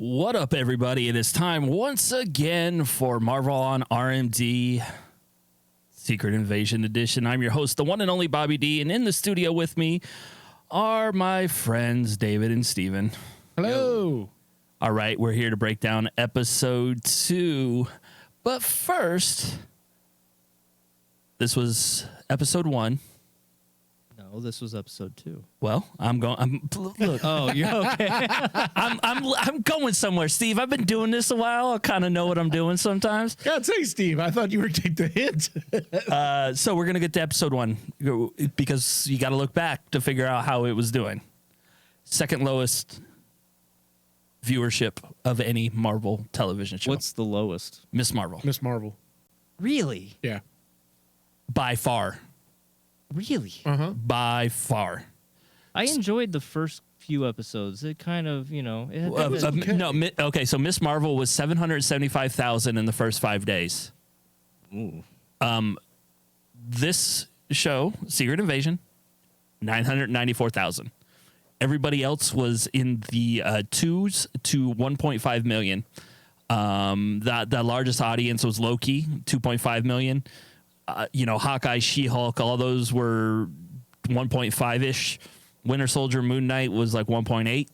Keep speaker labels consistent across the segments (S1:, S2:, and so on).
S1: What up, everybody? It is time once again for Marvel on RMD Secret Invasion Edition. I'm your host, the one and only Bobby D, and in the studio with me are my friends David and Steven.
S2: Hello.
S1: All right, we're here to break down episode 2. But first, this was episode 1.
S3: No, this was episode 2.
S1: Well, look.
S3: Oh, you're okay.
S1: I'm going somewhere, Steve. I've been doing this a while. I kind of know what I'm doing sometimes.
S2: God, say, Steve, I thought you were taking the hint.
S1: So we're gonna get to episode 1 because you got to look back to figure out how it was doing. Second lowest viewership of any Marvel television show.
S3: What's the lowest?
S1: Miss Marvel.
S2: Miss Marvel.
S3: Really?
S2: Yeah.
S1: By far.
S3: Really?
S2: Uh-huh.
S1: By far.
S3: I enjoyed the first few episodes. It kind of, it was
S2: okay.
S1: Okay, so Miss Marvel was 775,000 in the first 5 days.
S3: Ooh.
S1: This show, Secret Invasion, 994,000. Everybody else was in the 2s to 1.5 million. The largest audience was Loki, 2.5 million. Hawkeye, She-Hulk, all those were 1.5-ish. Winter Soldier, Moon Knight was like 1.8.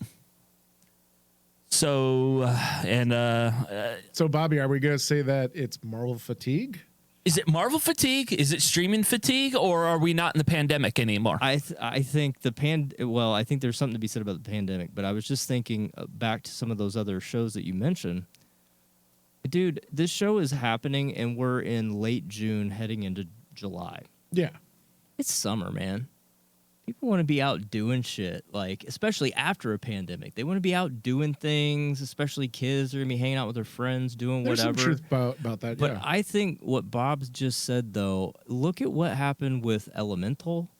S1: So,
S2: So, Bobby, are we going to say that it's Marvel fatigue?
S1: is it Marvel fatigue? Is it streaming fatigue? Or are we not in the pandemic anymore?
S3: I think I think there's something to be said about the pandemic, but I was just thinking back to some of those other shows that you mentioned. Dude, this show is happening, and we're in late June heading into July.
S2: Yeah.
S3: It's summer, man. People want to be out doing shit, like, especially after a pandemic. They want to be out doing things, especially kids are going to be hanging out with their friends, doing
S2: There's
S3: whatever.
S2: some truth about that,
S3: But
S2: yeah.
S3: I think what Bob's just said, though, look at what happened with Elemental,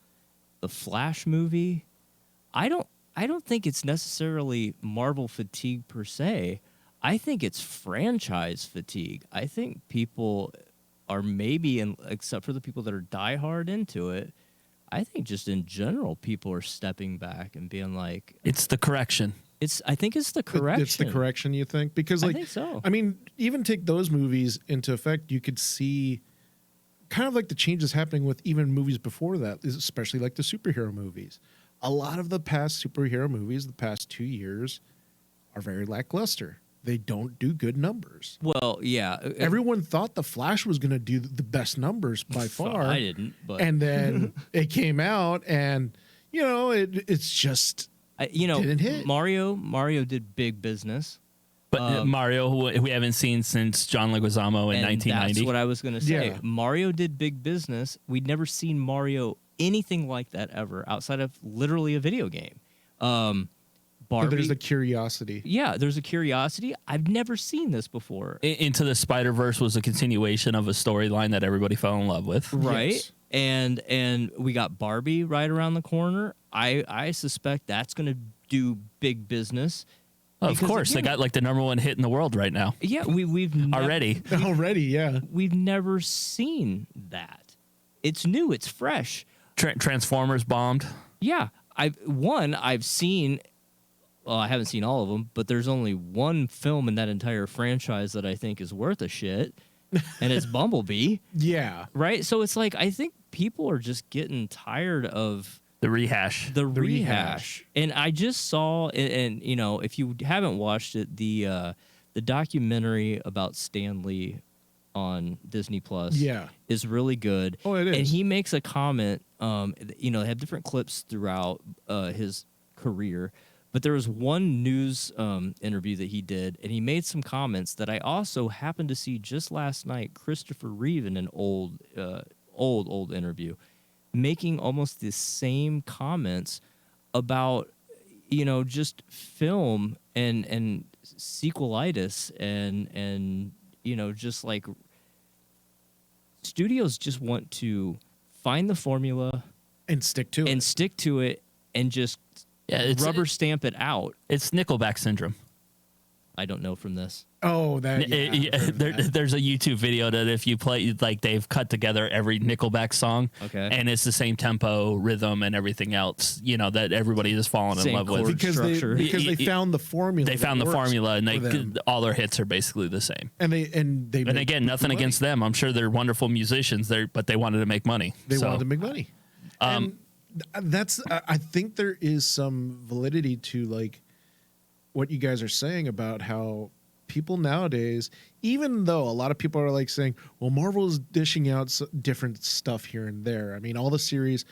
S3: the Flash movie. I don't think it's necessarily Marvel fatigue per se. I think it's franchise fatigue. I think people are except for the people that are diehard into it, I think just in general, people are stepping back and being like...
S1: It's the correction.
S3: I think it's the correction.
S2: It's the correction, you think? Because,
S3: I think so.
S2: I mean, even take those movies into effect, you could see kind of like the changes happening with even movies before that, especially like the superhero movies. A lot of the past superhero movies, the past 2 years, are very lackluster. They don't do good numbers.
S3: Well, yeah.
S2: Everyone thought the Flash was going to do the best numbers by far.
S3: I didn't, but...
S2: And then it came out, and, it's just didn't hit.
S3: Mario did big business.
S1: But Mario, who we haven't seen since John Leguizamo in 1990.
S3: That's what I was going to say.
S2: Yeah.
S3: Mario did big business. We'd never seen Mario anything like that ever outside of literally a video game. Barbie,
S2: But there's the curiosity.
S3: Yeah, there's a curiosity. I've never seen this before.
S1: Into the Spider-Verse was a continuation of a storyline that everybody fell in love with.
S3: Right.
S2: Yes.
S3: And we got Barbie right around the corner. I suspect that's going to do big business.
S1: Of
S3: Because,
S1: course, they got like the #1 hit in the world right now.
S3: Yeah, we've
S1: Already.
S2: Already, yeah.
S3: We've never seen that. It's new. It's fresh.
S1: Transformers bombed.
S3: Yeah, I've seen. Well, I haven't seen all of them, but there's only one film in that entire franchise that I think is worth a shit, and it's Bumblebee.
S2: Yeah.
S3: Right? So it's like I think people are just getting tired of
S1: The rehash.
S3: the rehash. And I just saw, and if you haven't watched it, the documentary about Stan Lee on Disney Plus is really good.
S2: Oh, it is.
S3: And he makes a comment. They have different clips throughout his career. But there was one news interview that he did, and he made some comments that I also happened to see just last night. Christopher Reeve in an old interview, making almost the same comments about just film and sequelitis and just like studios just want to find the formula
S2: And stick to it.
S3: and just rubber stamp it out.
S1: It's Nickelback syndrome.
S3: I don't know from this.
S2: Oh, that. Yeah, I've heard of that.
S1: There's a YouTube video that if you play, like they've cut together every Nickelback song,
S3: Okay.
S1: and it's the same tempo, rhythm, and everything else. That everybody is falling in
S3: Same
S1: love with.
S3: chord structure.
S2: Because they found the formula.
S1: They found
S2: that
S1: the
S2: works
S1: formula, and
S2: for them.
S1: all their hits are basically the same.
S2: and they
S1: And
S2: make
S1: again, nothing
S2: money.
S1: against them. I'm sure they're wonderful musicians. But they wanted to make money.
S2: They
S1: So,
S2: wanted to make money. And that's I think there is some validity to like what you guys are saying about how people nowadays, even though a lot of people are like saying, well, Marvel is dishing out different stuff here and there. I mean, all the series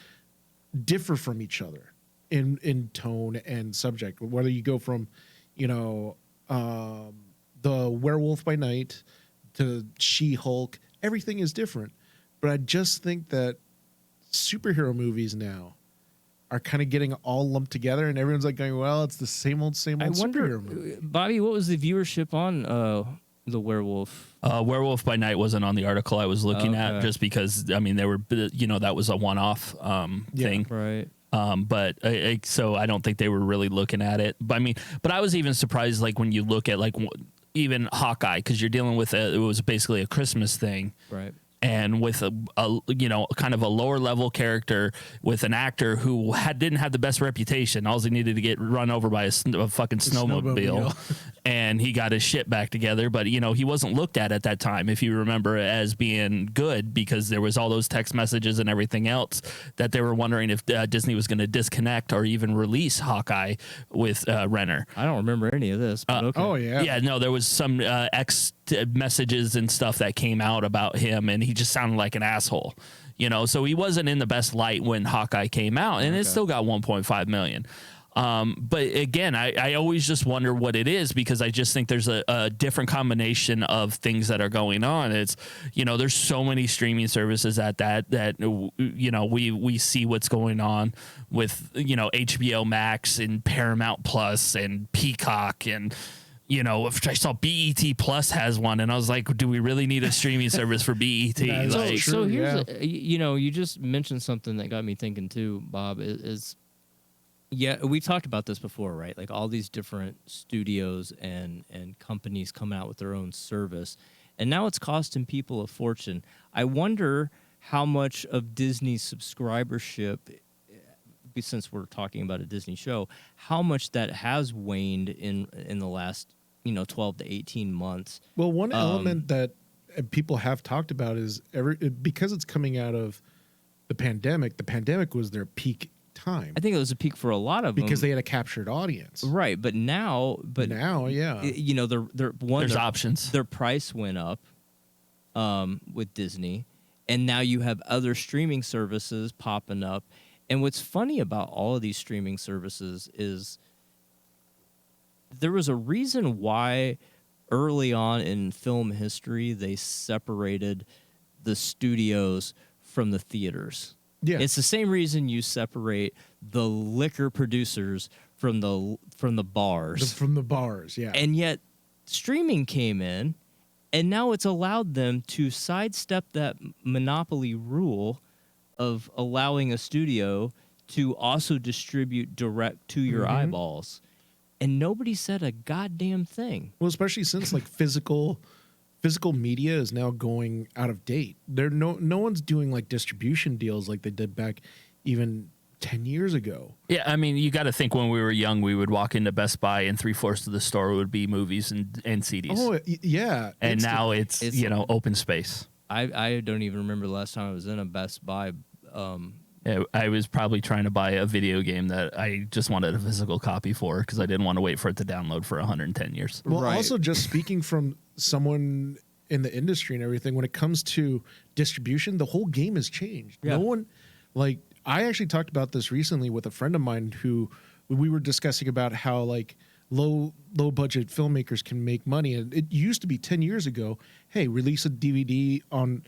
S2: differ from each other in tone and subject. Whether you go from, the Werewolf by Night to She-Hulk, everything is different. But I just think that superhero movies now are kind of getting all lumped together, and everyone's like going, well, it's the same old
S3: I wonder,
S2: superhero movie.
S3: Bobby, what was the viewership on the Werewolf?
S1: Werewolf by Night wasn't on the article I was looking at,
S3: Okay.
S1: just because they were, that was a one-off thing.
S3: Right.
S1: But so I don't think they were really looking at it. But I was even surprised, like when you look at like even Hawkeye, because you're dealing with it was basically a Christmas thing.
S3: Right.
S1: And with a kind of a lower level character with an actor who didn't have the best reputation. All he needed to get run over by a fucking snowmobile, and he got his shit back together. But he wasn't looked at that time, if you remember, as being good, because there was all those text messages and everything else that they were wondering if Disney was going to disconnect or even release Hawkeye with Renner.
S3: I don't remember any of this. But okay.
S2: Oh yeah,
S1: Yeah, no, there was some messages and stuff that came out about him, and he just sounded like an asshole, so he wasn't in the best light when Hawkeye came out, and it still got 1.5 million. But again, I always just wonder what it is, because I just think there's a different combination of things that are going on. It's, there's so many streaming services that we see what's going on with, HBO Max and Paramount Plus and Peacock, and if I saw BET Plus has one, and I was like, do we really need a streaming service for BET?
S2: That is
S1: Like,
S2: true.
S3: So here's,
S2: Yeah.
S3: you just mentioned something that got me thinking too, Bob, yeah, we talked about this before, right? Like all these different studios and companies coming out with their own service, and now it's costing people a fortune. I wonder how much of Disney's subscribership, since we're talking about a Disney show, how much that has waned in the last 12 to 18 months.
S2: Well, one element that people have talked about is because it's coming out of the pandemic. The pandemic was their peak time.
S3: I think it was a peak for a lot of
S2: because
S3: them.
S2: they had a captured audience.
S3: Right, but now,
S2: Yeah,
S1: there's options.
S3: Their price went up with Disney, and now you have other streaming services popping up. And what's funny about all of these streaming services is there was a reason why early on in film history they separated the studios from the theaters.
S2: Yeah.
S3: It's the same reason you separate the liquor producers from the bars.
S2: From the bars, yeah.
S3: And yet streaming came in, and now it's allowed them to sidestep that monopoly rule of allowing a studio to also distribute direct to your eyeballs. And nobody said a goddamn thing.
S2: Well, especially since like physical media is now going out of date. No one's doing like distribution deals like they did back even 10 years ago.
S1: Yeah, I mean, you got to think when we were young, we would walk into Best Buy and 3/4 of the store would be movies and CDs.
S2: Oh, yeah.
S1: And now it's open space.
S3: I don't even remember the last time I was in a Best Buy.
S1: I was probably trying to buy a video game that I just wanted a physical copy for, because I didn't want to wait for it to download for 110 years.
S2: Well,
S3: Right.
S2: also just speaking from someone in the industry and everything, when it comes to distribution, the whole game has changed.
S3: Yeah.
S2: No one, like, I actually talked about this recently with a friend of mine who we were discussing about how like low budget filmmakers can make money. And it used to be 10 years ago, hey, release a DVD on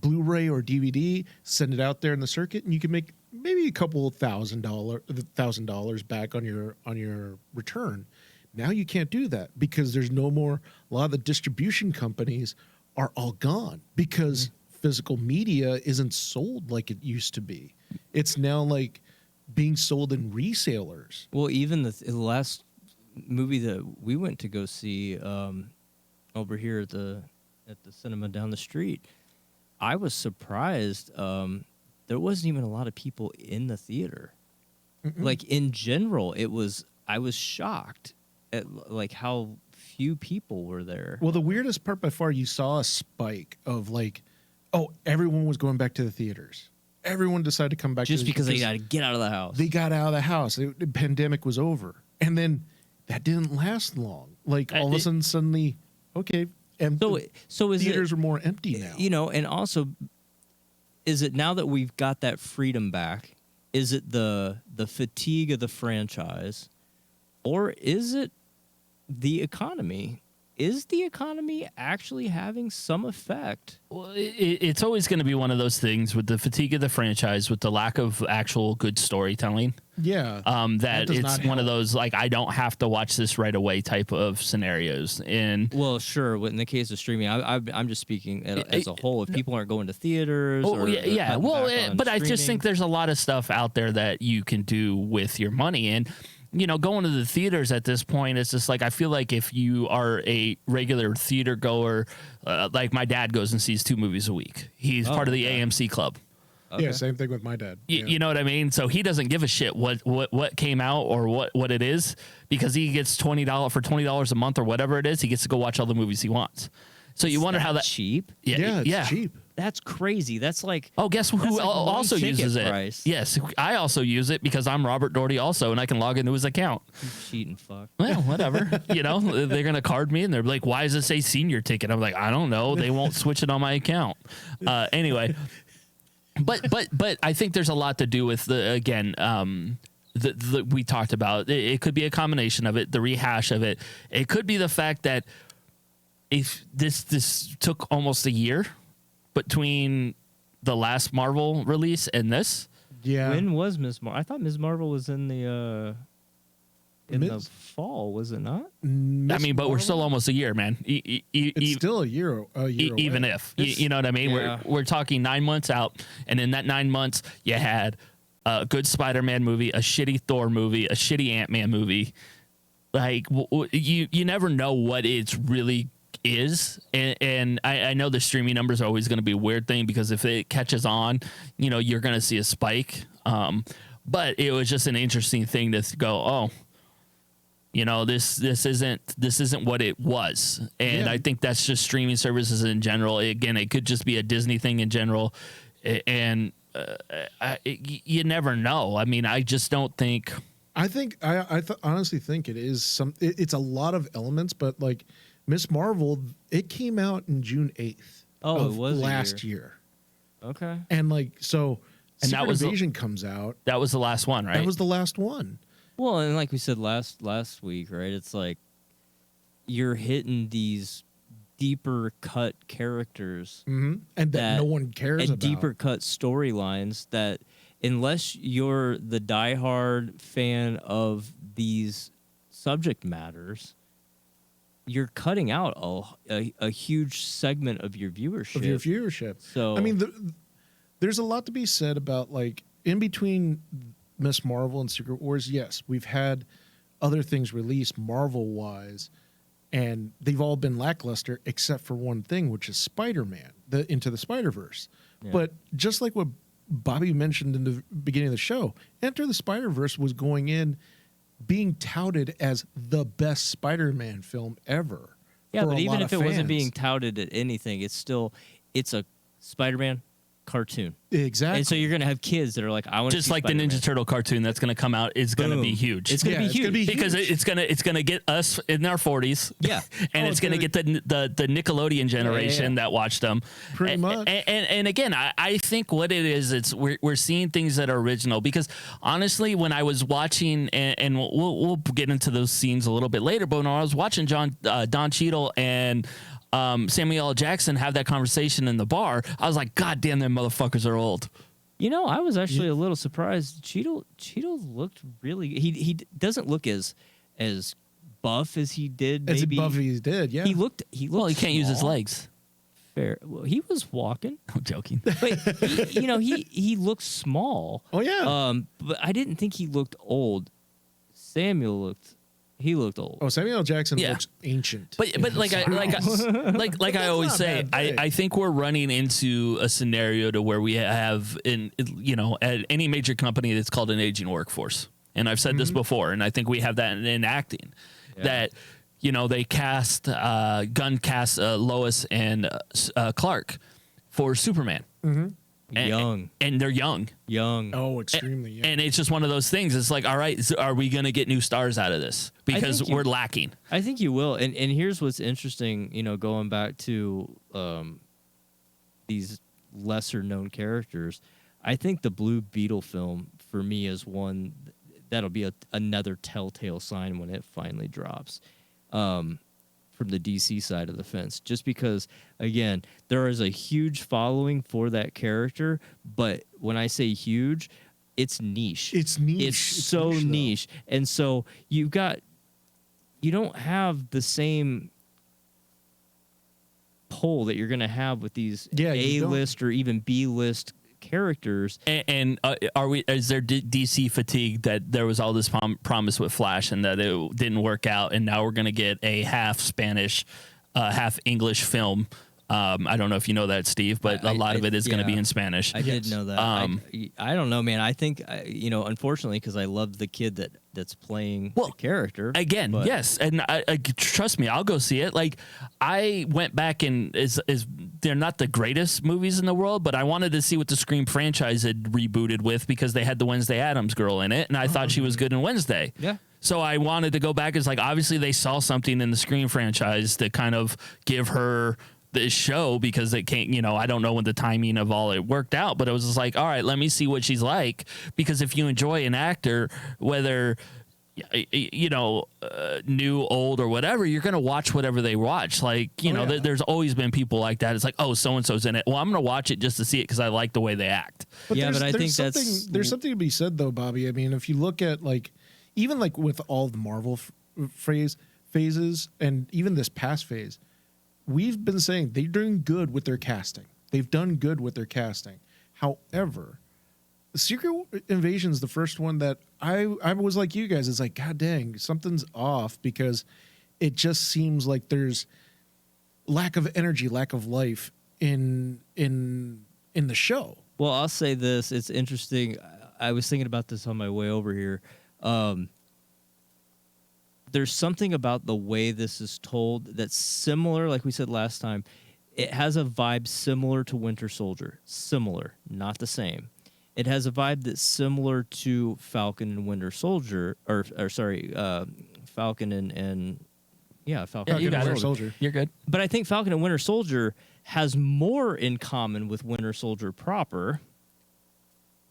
S2: Blu-ray or DVD, send it out there in the circuit, and you can make maybe a couple $1,000 back on your return. Now you can't do that because there's no more. A lot of the distribution companies are all gone because physical media isn't sold like it used to be. It's now like being sold in resellers.
S3: Well, even the last movie that we went to go see over here at the cinema down the street, I was surprised. There wasn't even a lot of people in the theater. Like in general, I was shocked at like how few people were there.
S2: Well, the weirdest part by far, you saw a spike of like, oh, everyone was going back to the theaters. Everyone decided to come back
S3: Just
S2: to the
S3: because they got to get out of the house.
S2: They got out of the house. The pandemic was over. And then that didn't last long. Like all of a sudden, suddenly, okay. And
S3: so is
S2: theaters are more empty now.
S3: You know, and also, is it now that we've got that freedom back, is it the fatigue of the franchise, or is it the economy? Is the economy actually having some effect?
S1: Well, it's always going to be one of those things with the fatigue of the franchise, with the lack of actual good storytelling.
S2: Yeah.
S1: That it's one of those, like, I don't have to watch this right away type of scenarios. And
S3: well, sure. In the case of streaming, I'm just speaking as a whole. If people aren't going to theaters,
S1: yeah. Well, but
S3: streaming.
S1: I just think there's a lot of stuff out there that you can do with your money. And you know, going to the theaters at this point, it's just like, I feel like if you are a regular theater goer, like my dad goes and sees 2 movies a week. He's part of the AMC club.
S2: Okay. Yeah, same thing with my dad.
S1: You know what I mean? So he doesn't give a shit what came out or what it is, because he gets $20 a month or whatever it is. He gets to go watch all the movies he wants. So you wonder how that
S3: cheap?
S2: Yeah, it's cheap.
S3: That's crazy. That's like,
S1: oh, guess who
S3: like
S1: also uses it?
S3: Price.
S1: Yes, I also use it because I'm Robert Doherty also, and I can log into his account.
S3: You cheating fuck.
S1: Well, whatever. You know, they're gonna card me, and they're like, "Why does it say senior ticket?" I'm like, "I don't know. They won't switch it on my account." Anyway, but I think there's a lot to do with we talked about. It could be a combination of it, the rehash of it. It could be the fact that if this took almost a year between the last Marvel release and this.
S2: Yeah.
S3: When was Ms. Marvel? I thought Ms. Marvel was in the the fall, was it not?
S1: I mean, but we're still almost a year, man.
S2: It's still a year
S1: even
S2: away.
S1: If you know what I mean.
S3: Yeah.
S1: We're talking 9 months out, and in that 9 months, you had a good Spider-Man movie, a shitty Thor movie, a shitty Ant-Man movie. Like you never know what it's really is, and I know the streaming numbers are always going to be a weird thing, because if it catches on, you know, you're going to see a spike. But it was just an interesting thing to go, oh, you know, this isn't what it was. And I think that's just streaming services in general. Again, it could just be a Disney thing in general, and you never know. I mean, I just don't think.
S2: I honestly think it is it's a lot of elements, but like Miss Marvel, it came out in June 8th of last year.
S3: Okay.
S2: And like, so
S1: and
S2: Secret
S1: that was
S2: Invasion comes out.
S1: That was the last one, right?
S2: That was the last one.
S3: Well, and like we said last week, right? It's like you're hitting these deeper cut characters,
S2: and that no one cares
S3: and
S2: about.
S3: deeper cut storylines that, unless you're the diehard fan of these subject matters, you're cutting out a huge segment of your viewership. So
S2: I mean, there's a lot to be said about, like, in between Miss Marvel and Secret Wars. Yes, we've had other things released Marvel-wise, and they've all been lackluster except for one thing, which is Spider-Man, Into the Spider-Verse.
S3: Yeah.
S2: But just like what Bobby mentioned in the beginning of the show, Enter the Spider-Verse was going in being touted as the best Spider-Man film ever.
S3: Yeah, but even if it wasn't being touted at anything, it's a Spider-Man cartoon.
S2: Exactly.
S3: And so you're going to have kids that are like, I want to
S1: just like
S3: Spider-Man.
S1: the Ninja Turtle cartoon that's going to come out is going to be huge.
S3: It's going to be huge
S1: because it's going to get us in our 40s.
S3: Yeah.
S1: And it's going to get the Nickelodeon generation that watched them.
S2: Pretty much.
S1: And again, I think what it is, we're seeing things that are original, because honestly, when I was watching, and we'll get into those scenes a little bit later, but when I was watching Don Cheadle and Samuel L. Jackson have that conversation in the bar, I was like, God damn, them motherfuckers are old.
S3: You know, I was actually a little surprised. Cheadle looked really. He doesn't look as buff as he did.
S2: As
S3: maybe.
S2: buff as he did, yeah.
S3: He looked.
S1: Well, he can't use his
S3: small.
S1: legs.
S3: Fair. Well, he was walking.
S1: I'm joking.
S3: But he looked small.
S2: Oh yeah.
S3: But I didn't think he looked old. Samuel looked He looked old.
S2: Oh, Samuel L. Jackson
S1: Yeah.
S2: looks ancient.
S1: But I always say,
S2: not bad thing.
S1: I think we're running into a scenario to where we have at any major company that's called an aging workforce. And I've said this before, and I think we have that in acting, that they gun cast Lois and Clark for Superman.
S3: Young.
S1: And they're young.
S2: Oh, extremely young.
S1: And it's just one of those things. It's like, all right, are we going to get new stars out of this? Because we're lacking.
S3: I think you will. And here's what's interesting, going back to these lesser known characters. I think the Blue Beetle film for me is one that'll be another telltale sign when it finally drops. From the DC side of the fence, just because, again, there is a huge following for that character, but when I say huge, it's niche.
S2: It's niche.
S3: It's so niche. And so you don't have the same pull that you're going to have with these A-list or even B-list characters.
S1: And is there DC fatigue that there was all this promise with Flash and that it didn't work out, and now we're going to get a half Spanish, half English film? I don't know if you know that, Steve, but a lot of it is going to be in Spanish.
S3: I did know that. I don't know, man. I think unfortunately, because I love the kid that's playing the character
S1: again. Yes, and I trust me, I'll go see it. Like, I went back and they're not the greatest movies in the world, but I wanted to see what the Scream franchise had rebooted with because they had the Wednesday Addams girl in it, and I thought she was good in Wednesday.
S3: Yeah.
S1: So I wanted to go back. It's like, obviously they saw something in the Scream franchise to kind of give her this show, because it can't, I don't know when the timing of all it worked out, but it was just like, all right, let me see what she's like, because if you enjoy an actor, whether new, old, or whatever, you're gonna watch whatever they watch. Like, there's always been people like that. It's like, oh, so and so's in it. Well, I'm gonna watch it just to see it because I like the way they act.
S3: But I think
S2: there's something to be said though, Bobby. I mean, if you look at even with all the Marvel phases, and even this past phase, we've been saying they're doing good with their casting. They've done good with their casting. However, Secret Invasion is the first one that I was like you guys. It's like, God dang, something's off, because it just seems like there's lack of energy, lack of life in the show.
S3: Well, I'll say this. It's interesting. I was thinking about this on my way over here. There's something about the way this is told that's similar, like we said last time. It has a vibe similar to Winter Soldier. Similar, not the same. It has a vibe that's similar to Falcon and Winter Soldier, Falcon and Falcon and Winter
S2: Soldier.
S1: You're good.
S3: But I think Falcon and Winter Soldier has more in common with Winter Soldier proper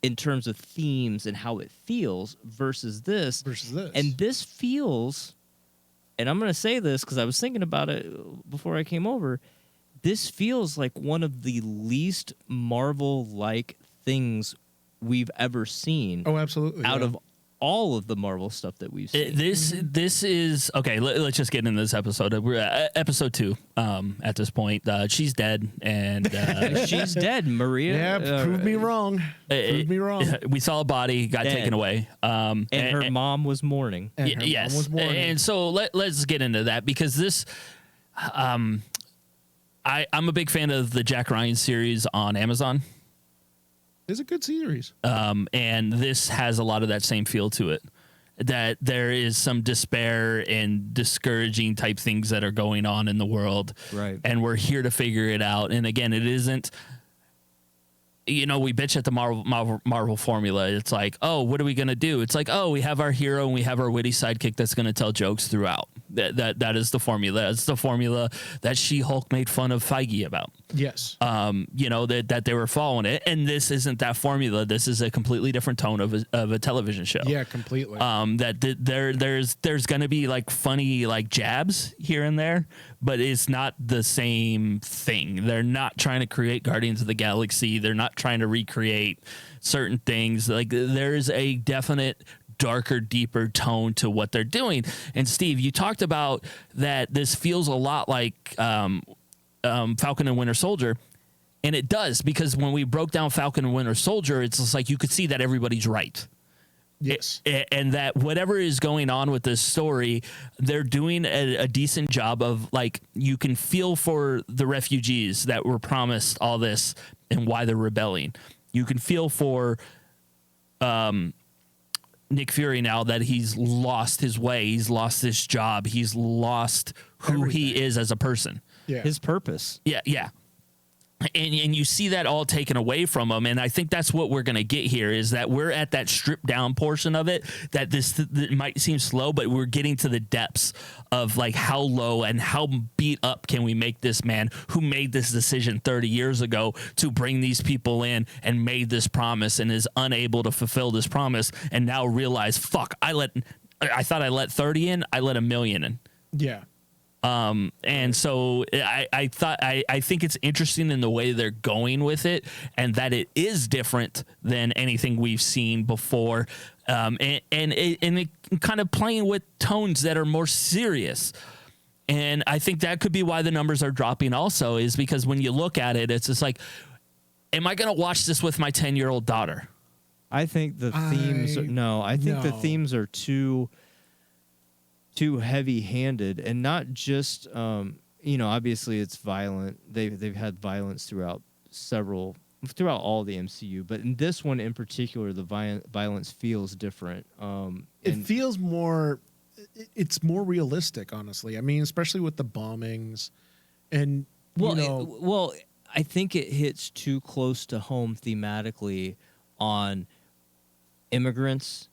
S3: in terms of themes and how it feels versus this. And this feels, and I'm going to say this because I was thinking about it before I came over, this feels like one of the least Marvel-like things we've ever seen.
S2: Oh, absolutely.
S3: Out of all of the Marvel stuff that we've seen.
S1: This is okay. Let's just get into this episode. We're at episode 2 at this point. She's dead, and
S3: she's dead. Maria.
S2: Yeah, prove me wrong. Prove me wrong.
S1: We saw a body got taken away,
S3: and her mom was mourning.
S1: Yes, mom was mourning. And so let's get into that, because this. I'm a big fan of the Jack Ryan series on Amazon.
S2: It's a good series.
S1: And this has a lot of that same feel to it, that there is some despair and discouraging type things that are going on in the world.
S3: Right.
S1: And we're here to figure it out. And again, it isn't, we bitch at the Marvel formula. It's like, oh, what are we going to do? It's like, oh, we have our hero and we have our witty sidekick that's going to tell jokes throughout. That is the formula. That's the formula that She-Hulk made fun of Feige about.
S2: Yes.
S1: That they were following it, and this isn't that formula. This is a completely different tone of a television show.
S2: Yeah, completely.
S1: There's going to be like funny like jabs here and there, but it's not the same thing. They're not trying to create Guardians of the Galaxy. They're not trying to recreate certain things. Like, there's a definite darker, deeper tone to what they're doing. And Steve, you talked about that this feels a lot like Falcon and Winter Soldier, and it does, because when we broke down Falcon and Winter Soldier, it's just like you could see that everybody's right.
S2: Yes.
S1: And that whatever is going on with this story, they're doing a decent job of, like, you can feel for the refugees that were promised all this and why they're rebelling. You can feel for Nick Fury now that he's lost his way, he's lost this job, he's lost who he is as a person.
S2: Yeah.
S3: His purpose.
S1: Yeah. And you see that all taken away from him. And I think that's what we're going to get here, is that we're at that stripped down portion of it, that that might seem slow, but we're getting to the depths of, like, how low and how beat up can we make this man who made this decision 30 years ago to bring these people in and made this promise and is unable to fulfill this promise, and now realize, fuck, I thought I let 30 in, I let 1 million in.
S2: Yeah.
S1: And so I think it's interesting in the way they're going with it, and that it is different than anything we've seen before. And it kind of playing with tones that are more serious. And I think that could be why the numbers are dropping also, is because when you look at it, it's just like, am I going to watch this with my 10-year-old daughter?
S3: I think the themes the themes are too heavy-handed, and not just obviously it's violent. They've had violence throughout all the MCU, but in this one in particular, the violence feels different.
S2: It feels more. It's more realistic, honestly. I mean, especially with the bombings, and
S3: I think it hits too close to home thematically on immigrants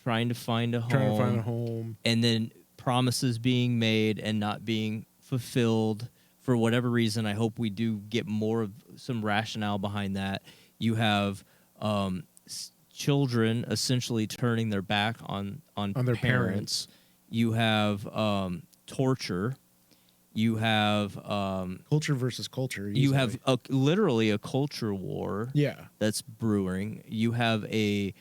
S3: trying to find a home, and then promises being made and not being fulfilled for whatever reason. I hope we do get more of some rationale behind that. You have children essentially turning their back on
S2: their parents.
S3: You have torture. You have
S2: culture versus culture. Easily.
S3: You have literally a culture war.
S2: Yeah,
S3: that's brewing. You have a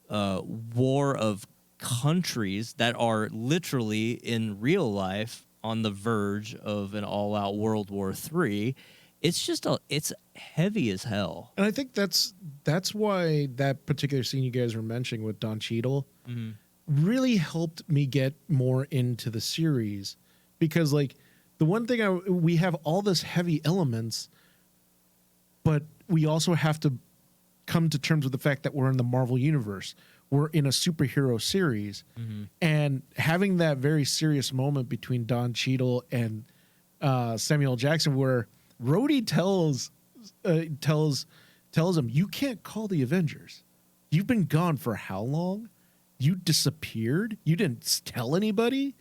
S3: war of countries that are literally in real life on the verge of an all-out World War III. It's just it's heavy as hell.
S2: And I think that's why that particular scene you guys were mentioning with Don Cheadle really helped me get more into the series, because, like, the one thing we have all this heavy elements, but we also have to come to terms with the fact that we're in the Marvel universe. We're in a superhero series, and having that very serious moment between Don Cheadle and Samuel Jackson, where Rhodey tells him, "You can't call the Avengers. You've been gone for how long? You disappeared. You didn't tell anybody,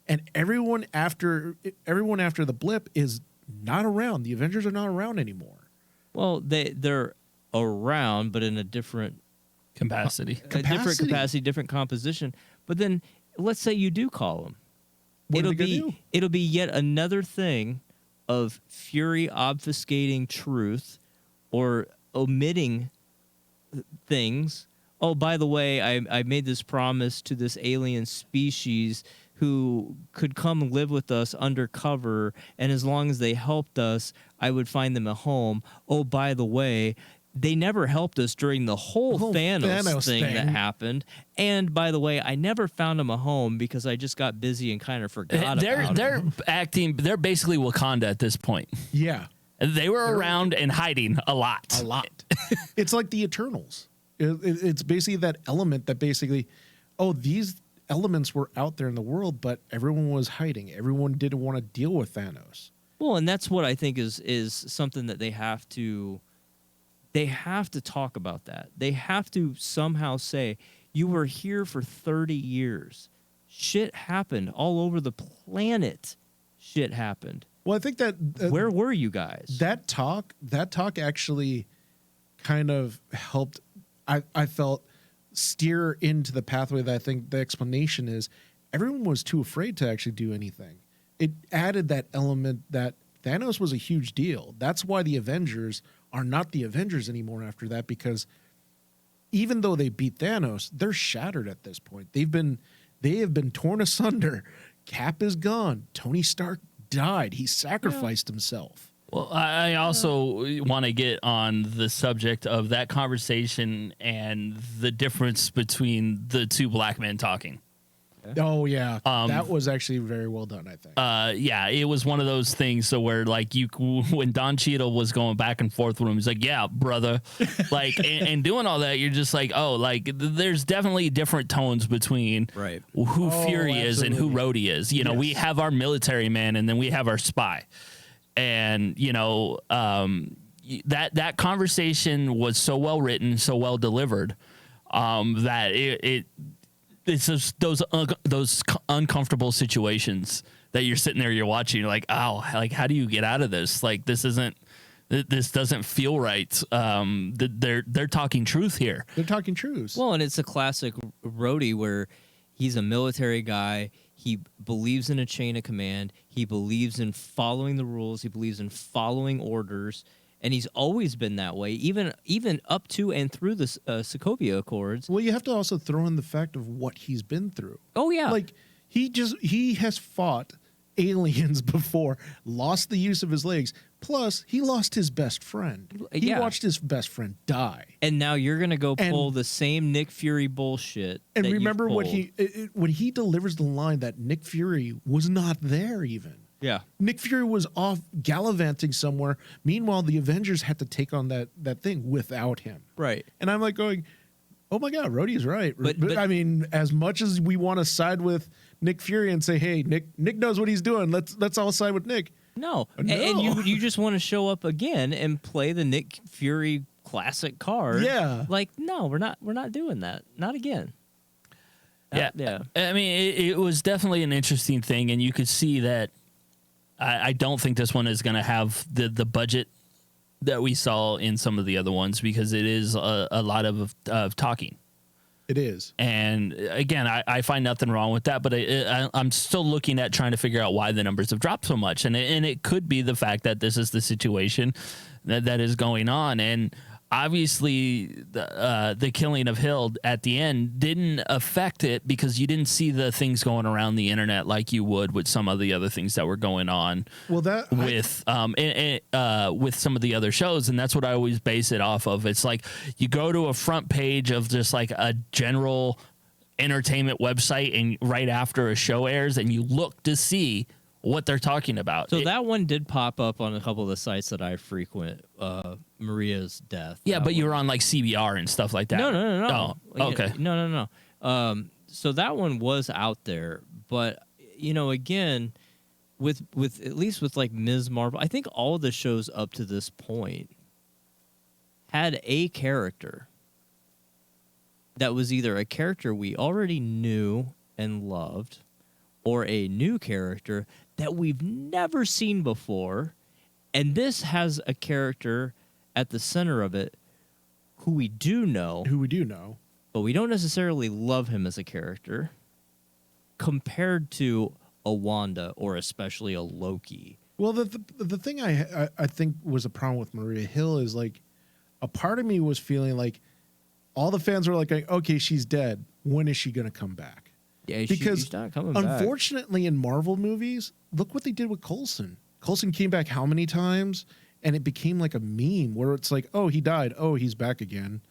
S2: and everyone after the blip is not around. The Avengers are not around anymore."
S3: Well, they're around, but in a different
S1: capacity,
S3: different composition. But then, let's say you do call them. It'll be yet another thing of Fury obfuscating truth or omitting things. Oh, by the way, I made this promise to this alien species who could come live with us undercover, and as long as they helped us, I would find them a home. Oh, by the way, they never helped us during the whole Thanos thing that happened. And by the way, I never found them a home because I just got busy and kind of forgot about them.
S1: They're basically Wakanda at this point.
S2: Yeah.
S1: They were around and hiding a lot.
S2: It's like the Eternals. It's basically that element that basically, these elements were out there in the world, but everyone was hiding. Everyone didn't want to deal with Thanos.
S3: Well, and that's what I think is something that they have to talk about. That they have to somehow say, you were here for 30 years. Shit happened all over the planet. Shit happened.
S2: Well, I think that
S3: where were you guys?
S2: That talk actually kind of helped. I felt steer into the pathway that I think the explanation is everyone was too afraid to actually do anything. It added that element that Thanos was a huge deal. That's why the Avengers are not the Avengers anymore after that, because even though they beat Thanos, they're shattered at this point. They have been torn asunder. Cap is gone. Tony Stark died. He sacrificed himself.
S1: Well, I also want to get on the subject of that conversation and the difference between the two black men talking.
S2: Oh yeah, that was actually very well done, I think.
S1: Yeah, it was one of those things. So where like when Don Cheadle was going back and forth with him, he's like, "Yeah, brother," like, and doing all that, you're just like, oh, like there's definitely different tones between who Fury is and who Rhodey is. You know, we have our military man, and then we have our spy, and you know, that conversation was so well written, so well delivered, that it's just those uncomfortable situations that you're sitting there, you're watching, you're like, oh, like, how do you get out of this? Like, this doesn't feel right. They're talking truth here.
S2: They're talking truth.
S3: Well, and it's a classic Rhodey where he's a military guy. He believes in a chain of command. He believes in following the rules. He believes in following orders. And he's always been that way, even up to and through the Sokovia Accords.
S2: Well, you have to also throw in the fact of what he's been through.
S3: Oh, yeah.
S2: Like, he has fought aliens before, lost the use of his legs, plus he lost his best friend. He watched his best friend die.
S3: And now you're going to go pull the same Nick Fury bullshit.
S2: And remember when he delivers the line that Nick Fury was not there even.
S3: Yeah.
S2: Nick Fury was off gallivanting somewhere. Meanwhile, the Avengers had to take on that thing without him.
S3: Right.
S2: And I'm like going, oh my God, Rhodey's right.
S3: But
S2: I mean, as much as we want to side with Nick Fury and say, hey, Nick knows what he's doing. Let's all side with Nick.
S3: No. And you just want to show up again and play the Nick Fury classic card.
S2: Yeah.
S3: Like, no, we're not doing that. Not again.
S1: Yeah. I mean, it was definitely an interesting thing, and you could see that. I don't think this one is going to have the budget that we saw in some of the other ones, because it is a lot of talking.
S2: It is.
S1: And again, I find nothing wrong with that, but I'm still looking at trying to figure out why the numbers have dropped so much. And it could be the fact that this is the situation that is going on. And obviously the killing of Hill at the end didn't affect it, because you didn't see the things going around the internet like you would with some of the other things that were going on.
S2: Well, that
S1: with some of the other shows, and that's what I always base it off of. It's like you go to a front page of just like a general entertainment website, and right after a show airs, and you look to see what they're talking about.
S3: So that one did pop up on a couple of the sites that I frequent. Maria's death.
S1: Yeah, but you were on like CBR and stuff like that.
S3: No.
S1: Oh, okay.
S3: No. So that one was out there, but again, with at least with like Ms. Marvel, I think all of the shows up to this point had a character that was either a character we already knew and loved, or a new character that we've never seen before. And this has a character at the center of it who we do know, but we don't necessarily love him as a character compared to a Wanda or especially a Loki.
S2: Well, the thing I think was a problem with Maria Hill is, like, a part of me was feeling like all the fans were like, okay, she's dead. When is she going to come back?
S3: Yeah,
S2: because
S3: she's not coming back.
S2: Unfortunately, in Marvel movies, look what they did with Coulson. Coulson came back how many times? And it became like a meme where it's like, oh, he died. Oh, he's back again.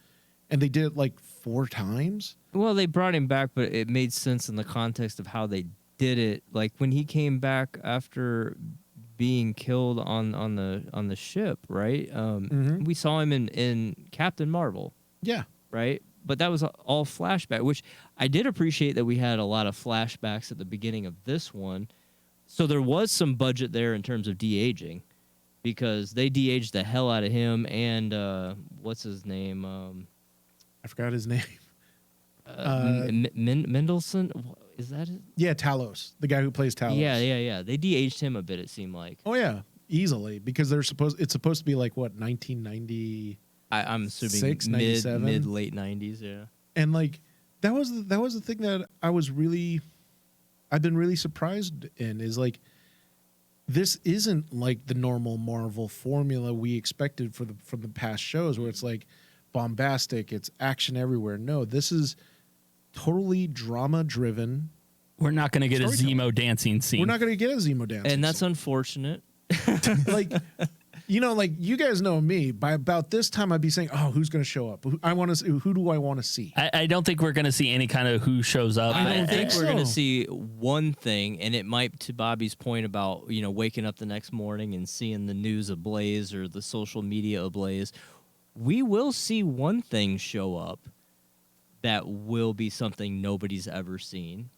S2: And they did it like 4 times.
S3: Well, they brought him back, but it made sense in the context of how they did it. Like when he came back after being killed on the ship, right? We saw him in Captain Marvel.
S2: Yeah.
S3: Right? But that was all flashback, which I did appreciate that we had a lot of flashbacks at the beginning of this one. So there was some budget there in terms of de-aging, because they de-aged the hell out of him and what's his name?
S2: I forgot his name.
S3: Mendelsohn? Is that it?
S2: Yeah, Talos, the guy who plays Talos.
S3: Yeah. They de-aged him a bit, it seemed like.
S2: Oh yeah, easily, because it's supposed to be like what, 1990.
S3: I'm assuming mid late 90s, yeah.
S2: And like that was the thing that I've been really surprised in, is like, this isn't like the normal Marvel formula we expected from the past shows, where it's like bombastic, it's action everywhere. No, this is totally drama driven.
S1: We're not going to get a Zemo dancing scene.
S2: We're not going to get a Zemo dancing
S3: and that's
S2: scene.
S3: Unfortunate.
S2: Like, You know, like you guys know me. By about this time, I'd be saying, "Oh, who's going to show up? Who do I want to see?"
S1: I don't think we're going to see any kind of who shows up.
S3: I don't think we're going to
S2: so.
S3: see one thing, and it might, to Bobby's point about, waking up the next morning and seeing the news ablaze or the social media ablaze, we will see one thing show up that will be something nobody's ever seen.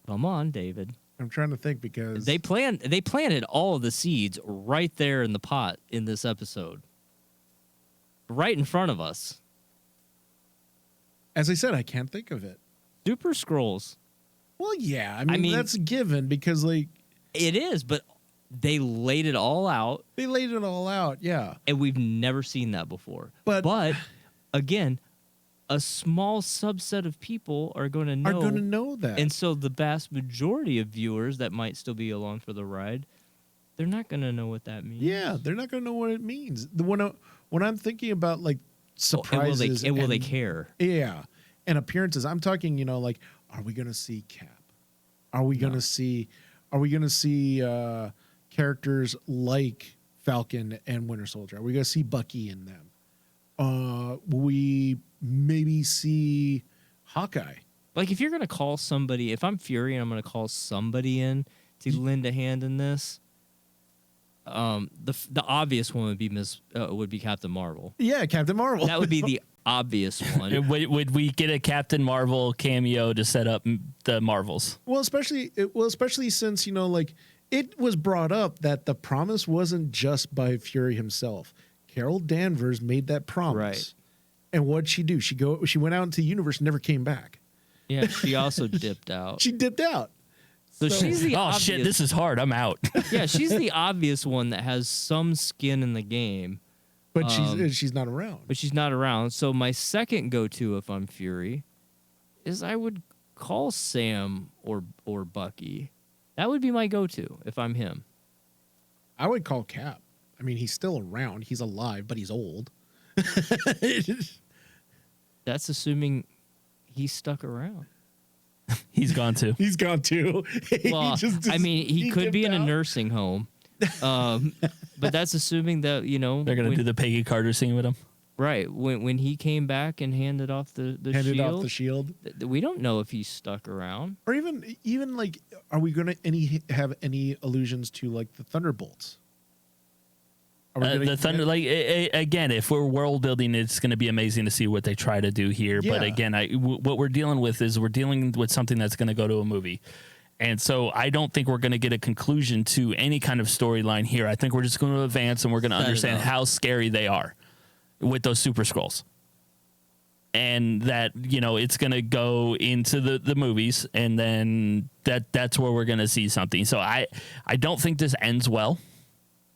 S3: Come on, David.
S2: I'm trying to think because
S3: They planted all of the seeds right there in the pot in this episode. Right in front of us.
S2: as I said, I can't think of it.
S3: Super Scrolls.
S2: Well, yeah, I mean that's a given because like
S3: It is, but they laid it all out,
S2: they laid it all out. Yeah,
S3: and we've never seen that before.
S2: But
S3: again, a small subset of people are going to know.
S2: are going to know that.
S3: And so the vast majority of viewers that might still be along for the ride, they're not going to know what that means.
S2: Yeah, they're not going to know what it means. When I'm thinking about like surprises,
S3: and will they care?
S2: Yeah, and appearances. I'm talking, like, are we going to see Cap? Are we going to see? Are we going to see characters like Falcon and Winter Soldier? Are we going to see Bucky in them? Will we maybe see Hawkeye?
S3: Like, if you're going to call somebody, if I'm Fury and I'm going to call somebody in to lend a hand in this, the obvious one would be Captain Marvel.
S2: Yeah, Captain Marvel.
S3: That would be the obvious one.
S1: Would we get a Captain Marvel cameo to set up the Marvels?
S2: Well, especially since like it was brought up that the promise wasn't just by Fury himself. Carol Danvers made that promise.
S3: Right.
S2: And what'd she do? She went out into the universe and never came back.
S3: Yeah, she also dipped out.
S2: She dipped out.
S3: So she's the
S1: Oh
S3: obvious,
S1: shit, this is hard. I'm out.
S3: yeah, she's the obvious one that has some skin in the game,
S2: But she's not around.
S3: but she's not around. So my second go-to, if I'm Fury, is I would call Sam or Bucky. That would be my go-to if I'm him.
S2: I would call Cap. I mean, he's still around. He's alive, but he's old.
S3: That's assuming he's stuck around.
S1: He's gone too.
S2: He's gone too.
S3: Well, he could be in a nursing home, but that's assuming that
S1: They're gonna do the Peggy Carter scene with him.
S3: right when he came back and handed off the
S2: handed
S3: shield.
S2: off the shield.
S3: We don't know if he's stuck around.
S2: Or even like, are we going to have any allusions to like the Thunderbolts? Are we gonna
S1: The Thunder, again, if we're world building, it's going to be amazing to see what they try to do here. But
S2: Yeah.
S1: again, what we're dealing with is we're dealing with something that's going to go to a movie. And so I don't think we're going to get a conclusion to any kind of storyline here. I think we're just going to advance and we're going to understand how scary they are with those Super Skrulls. And that, it's going to go into the movies, and then that's where we're going to see something. So I don't think this ends well.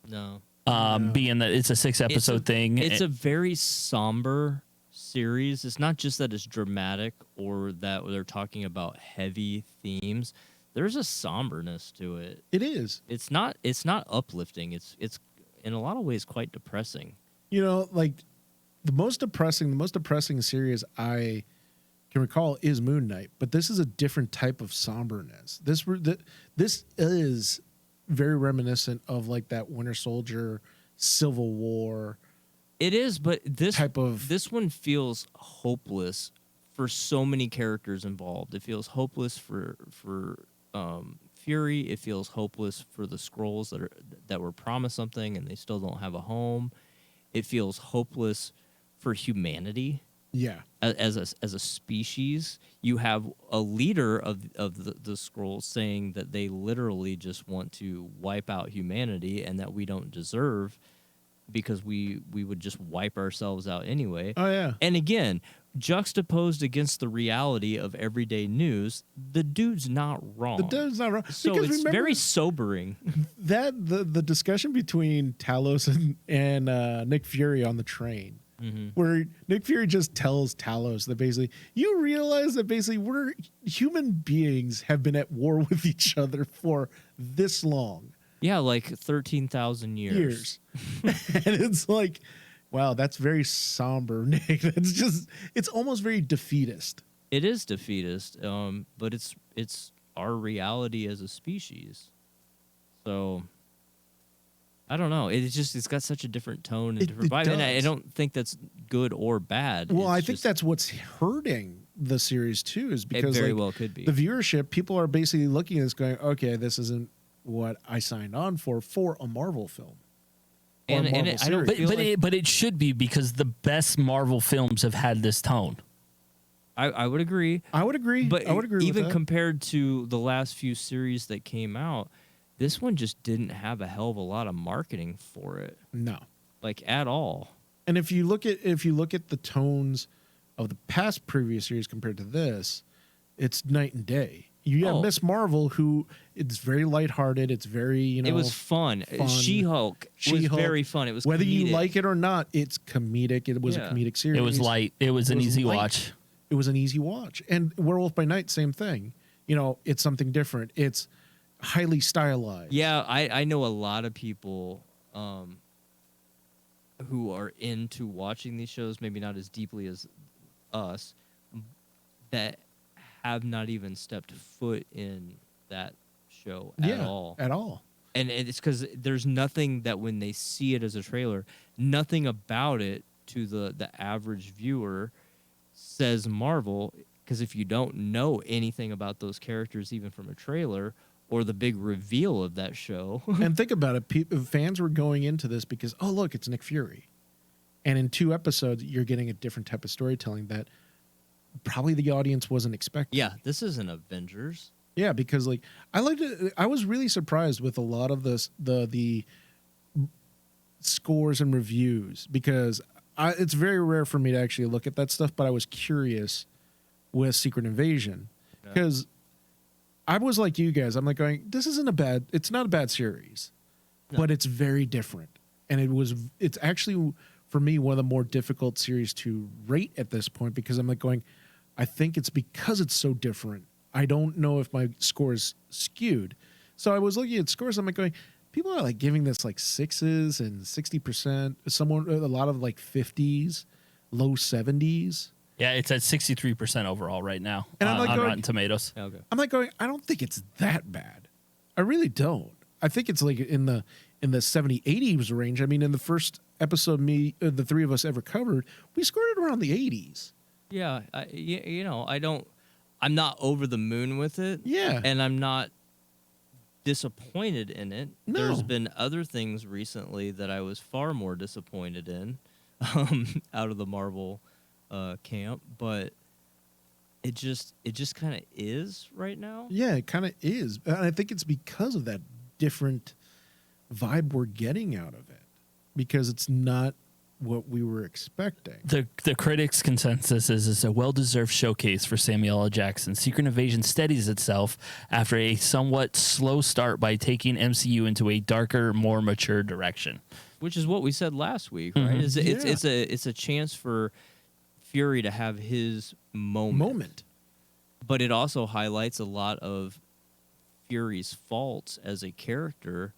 S3: No.
S1: Being that it's a 6-episode thing.
S3: It's a very somber series. It's not just that it's dramatic or that they're talking about heavy themes. There's a somberness to it.
S2: It is.
S3: It's not uplifting. It's in a lot of ways quite depressing.
S2: Like the most depressing series I can recall is Moon Knight, but this is a different type of somberness. This is very reminiscent of like that Winter Soldier, Civil War.
S3: It is, but this one feels hopeless for so many characters involved. It feels hopeless for Fury. It feels hopeless for the Skrulls that were promised something and they still don't have a home. It feels hopeless for humanity.
S2: Yeah.
S3: As a species, you have a leader of the Skrulls saying that they literally just want to wipe out humanity and that we don't deserve because we would just wipe ourselves out anyway.
S2: Oh yeah.
S3: And again, juxtaposed against the reality of everyday news, the dude's not wrong.
S2: The dude's not wrong.
S3: So
S2: because
S3: it's
S2: remember
S3: very sobering.
S2: that the discussion between Talos and Nick Fury on the train.
S3: Mm-hmm.
S2: Where Nick Fury just tells Talos that basically, you realize that basically we're human beings have been at war with each other for this long.
S3: Yeah, like 13,000 years.
S2: And it's like, wow, that's very somber, Nick. It's almost very defeatist.
S3: It is defeatist, but it's our reality as a species. So I don't know. It's got such a different tone and
S2: It-
S3: different
S2: it
S3: vibe, and I
S2: does.
S3: don't think that's good or bad.
S2: Well,
S3: It's
S2: I think
S3: just-
S2: that's what's hurting the series too, is
S3: it
S2: because
S3: very
S2: like,
S3: well could be.
S2: the viewership, people are basically looking at this going, okay, this isn't what I signed on for a Marvel film. Or a
S3: And
S2: Marvel
S3: I don't
S2: series.
S3: feel like-
S1: but it should be, because the best Marvel films have had this tone.
S3: I would agree.
S2: I would agree.
S3: But
S2: I would agree
S3: even
S2: with that.
S3: compared to the last few series that came out, this one just didn't have a hell of a lot of marketing for it,
S2: No.
S3: like at all.
S2: And if you look at the tones of the past previous series compared to this, it's night and day. You have
S3: Oh.
S2: Miss Marvel, who it's very lighthearted. It's very,
S3: It was fun. She-Hulk was
S2: She-Hulk.
S3: very fun. It was
S2: whether
S3: comedic.
S2: you like it or not, it's comedic. It was
S3: Yeah.
S2: a comedic series.
S1: It was light. It was an
S2: was
S1: easy
S2: light.
S1: watch.
S2: It was an easy watch. And Werewolf by Night, same thing. It's something different. It's highly stylized.
S3: Yeah, I know a lot of people who are into watching these shows, maybe not as deeply as us, that have not even stepped foot in that show at all.
S2: At all.
S3: And it's because there's nothing that when they see it as a trailer, nothing about it to the average viewer says Marvel. Because if you don't know anything about those characters, even from a trailer or the big reveal of that show,
S2: And think about it. Fans were going into this because, oh, look, it's Nick Fury. And in 2 episodes, you're getting a different type of storytelling that probably the audience wasn't expecting.
S3: yeah, this isn't Avengers.
S2: Yeah, because like I liked it. I was really surprised with a lot of the scores and reviews, because it's very rare for me to actually look at that stuff. But I was curious with Secret Invasion,
S3: Yeah.
S2: because I was like you guys. I'm like going, it's not a bad series,
S3: No.
S2: but it's very different, and it's actually for me one of the more difficult series to rate at this point, because I'm like going, I think it's because it's so different. I don't know if my score is skewed. So I was looking at scores. I'm like going, people are like giving this like 6s and 60%. A lot of like 50s, low 70s.
S1: Yeah, it's at 63% overall right now
S2: And I'm
S1: on,
S2: like
S1: on
S2: going-
S1: Rotten Tomatoes.
S3: Okay.
S2: I'm like going, I don't think it's that bad. I really don't. I think it's like in the 70, 80s range. I mean, in the first episode the three of us ever covered, we scored it around the 80s.
S3: Yeah, I'm not over the moon with it.
S2: Yeah.
S3: And I'm not disappointed in it.
S2: No.
S3: There's been other things recently that I was far more disappointed in out of the Marvel camp, but it just kind of is right now.
S2: Yeah, it kind of is. And I think it's because of that different vibe we're getting out of it, because it's not what we were expecting.
S1: The critics' consensus is it's a well-deserved showcase for Samuel L. Jackson. Secret Invasion steadies itself after a somewhat slow start by taking MCU into a darker, more mature direction.
S3: Which is what we said last week, right?
S2: Mhm.
S3: It's a chance for Fury to have his moment. But it also highlights a lot of Fury's faults as a character,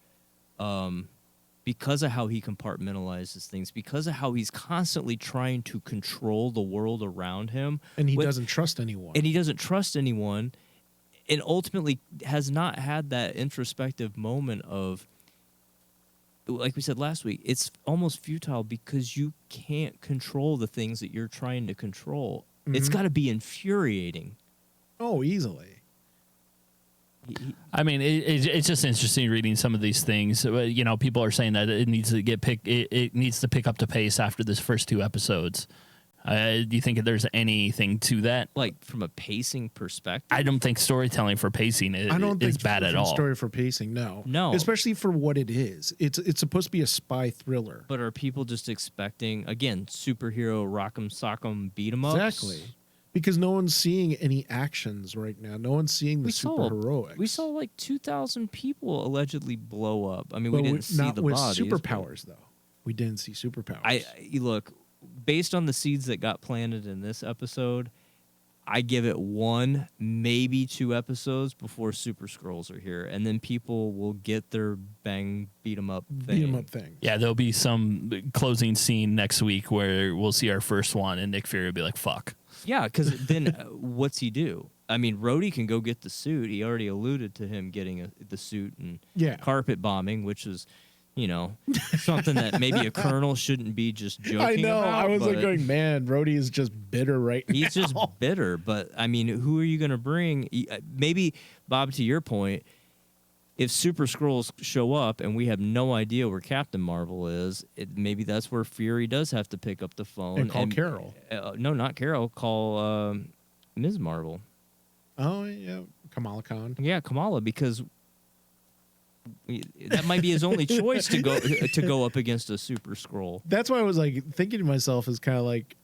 S3: because of how he compartmentalizes things, because of how he's constantly trying to control the world around him.
S2: And he doesn't trust anyone.
S3: And he doesn't trust anyone, and ultimately has not had that introspective moment of, like we said last week, it's almost futile because you can't control the things that you're trying to control. It's
S2: Mhm.
S3: got to be infuriating.
S2: Oh, easily.
S1: I mean, it's just interesting reading some of these things. People are saying that it needs to it needs to pick up the pace after this first 2 episodes. Do you think there's anything to that?
S3: Like from a pacing perspective,
S1: I don't think storytelling for pacing
S2: I don't
S1: is
S2: think
S1: bad at all.
S2: Story for pacing, no.
S3: No.
S2: Especially for what it is. It's supposed to be a spy thriller.
S3: but are people just expecting, again, superhero rock'em sock'em beat 'em ups?
S2: Exactly. Because no one's seeing any actions right now. No one's seeing the super heroics.
S3: We saw like 2,000 people allegedly blow up. I mean,
S2: But
S3: we didn't see
S2: not
S3: the
S2: with
S3: bodies. but
S2: superpowers, though. We didn't see superpowers.
S3: You look, based on the seeds that got planted in this episode, I give it 1, maybe 2 episodes before Super Scrolls are here, and then people will get their beat 'em up thing.
S2: Beat 'em up thing.
S1: Yeah, there'll be some closing scene next week where we'll see our first one, and Nick Fury will be like, "Fuck."
S3: Yeah, because then what's he do? I mean, Rhodey can go get the suit. He already alluded to him getting the suit and
S2: Yeah.
S3: carpet bombing, which was something that maybe a colonel shouldn't be just joking
S2: I know.
S3: about.
S2: I was like
S3: but
S2: going, man, Rhodey is just bitter right now.
S3: he's just bitter. But I mean, who are you going to bring? Maybe, Bob, to your point, if Super Skrulls show up and we have no idea where Captain Marvel is, maybe that's where Fury does have to pick up the phone
S2: And call Carol.
S3: No, not Carol. Call Ms. Marvel.
S2: Oh, yeah. Kamala Khan.
S3: Yeah, Kamala, because that might be his only choice to go up against a Super Skrull.
S2: That's why I was like thinking to myself is kind of like,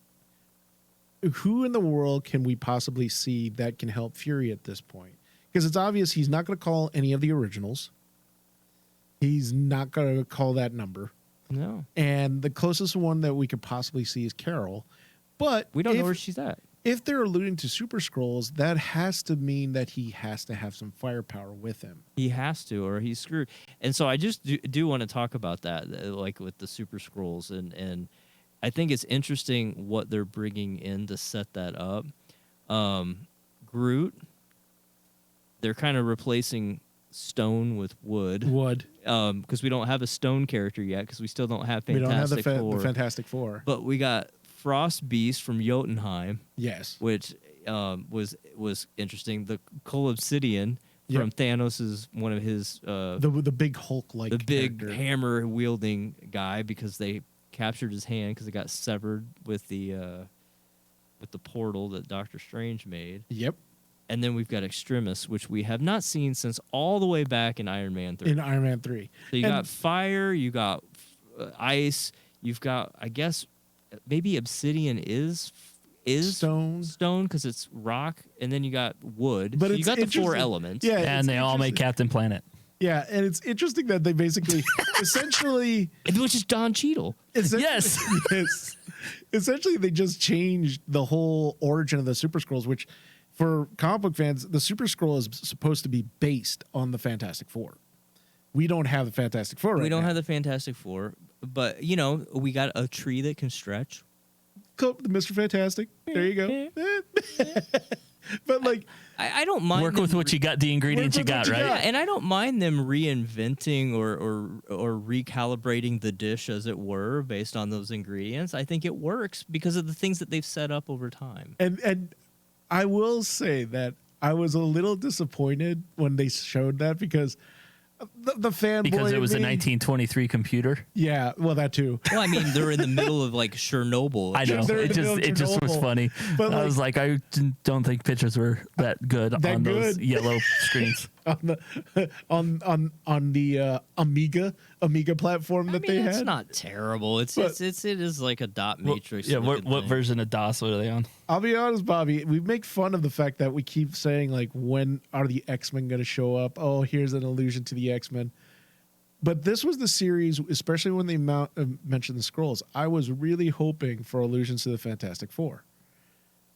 S2: who in the world can we possibly see that can help Fury at this point? Because it's obvious he's not going to call any of the originals. He's not going to call that number.
S3: No.
S2: And the closest one that we could possibly see is Carol. But
S3: We don't know where she's at.
S2: if they're alluding to Super Skrulls, that has to mean that he has to have some firepower with him.
S3: He has to, or he's screwed. And so I just do want to talk about that, like with the Super Skrulls. And I think it's interesting what they're bringing in to set that up. Groot, they're kind of replacing stone with wood. Because we don't have a stone character yet, because we still don't have
S2: We don't have
S3: Fantastic Four.
S2: the Fantastic Four.
S3: But we got Frost Beast from Jotunheim,
S2: Yes.
S3: which was interesting. The Coal Obsidian from
S2: Yep.
S3: Thanos' one of his
S2: The big Hulk-like
S3: the big
S2: character.
S3: hammer wielding guy, because they captured his hand because it got severed with the portal that Doctor Strange made.
S2: Yep.
S3: And then we've got Extremis, which we have not seen since all the way back in Iron Man 3.
S2: In Iron Man 3.
S3: So you
S2: And-
S3: got fire, you got ice, you've got, I guess, maybe Obsidian is
S2: Stone.
S3: because it's rock, and then you got wood.
S2: But
S3: So
S2: it's
S3: you got the four
S2: interesting.
S3: elements.
S2: Yeah,
S1: And
S2: it's
S1: they all make
S2: interesting.
S1: Captain Planet.
S2: Yeah, and it's interesting that they basically, essentially,
S3: Which is Don Cheadle.
S1: Yes.
S2: yes, essentially they just changed the whole origin of the Super Skrulls, which for comic book fans, the Super Skrull is supposed to be based on the Fantastic Four. We don't have the Fantastic Four right
S3: We don't
S2: now.
S3: have the Fantastic Four, but, we got a tree that can stretch.
S2: The Mr. Fantastic. There you go. But like,
S3: I don't mind
S1: Work
S3: them
S1: with what you got, the ingredients you
S2: Work with
S1: got,
S2: what you
S1: right?
S3: Yeah, and I don't mind them reinventing or recalibrating the dish, as it were, based on those ingredients. I think it works because of the things that they've set up over time.
S2: and I will say that I was a little disappointed when they showed that because the fanboy
S1: Because it was a
S2: in me-
S1: 1923 computer.
S2: Yeah, well, that too.
S3: Well, I mean, they're in the middle of like Chernobyl.
S1: I know.
S2: They're in
S1: It
S2: the middle of
S1: just was
S2: Chernobyl.
S1: funny.
S2: But,
S1: I was like, I don't think pictures were that good
S2: That
S1: on those
S2: good?
S1: yellow screens.
S2: on the Amiga platform
S3: I
S2: that
S3: mean,
S2: they
S3: it's
S2: had.
S3: not terrible. It is like a dot matrix.
S1: Yeah, what
S3: looking thing.
S1: version of DOS were they on?
S2: I'll be honest, Bobby. We make fun of the fact that we keep saying like, when are the X-Men going to show up? Oh, here's an allusion to the X-Men. But this was the series, especially when they mentioned the Skrulls. I was really hoping for allusions to the Fantastic Four,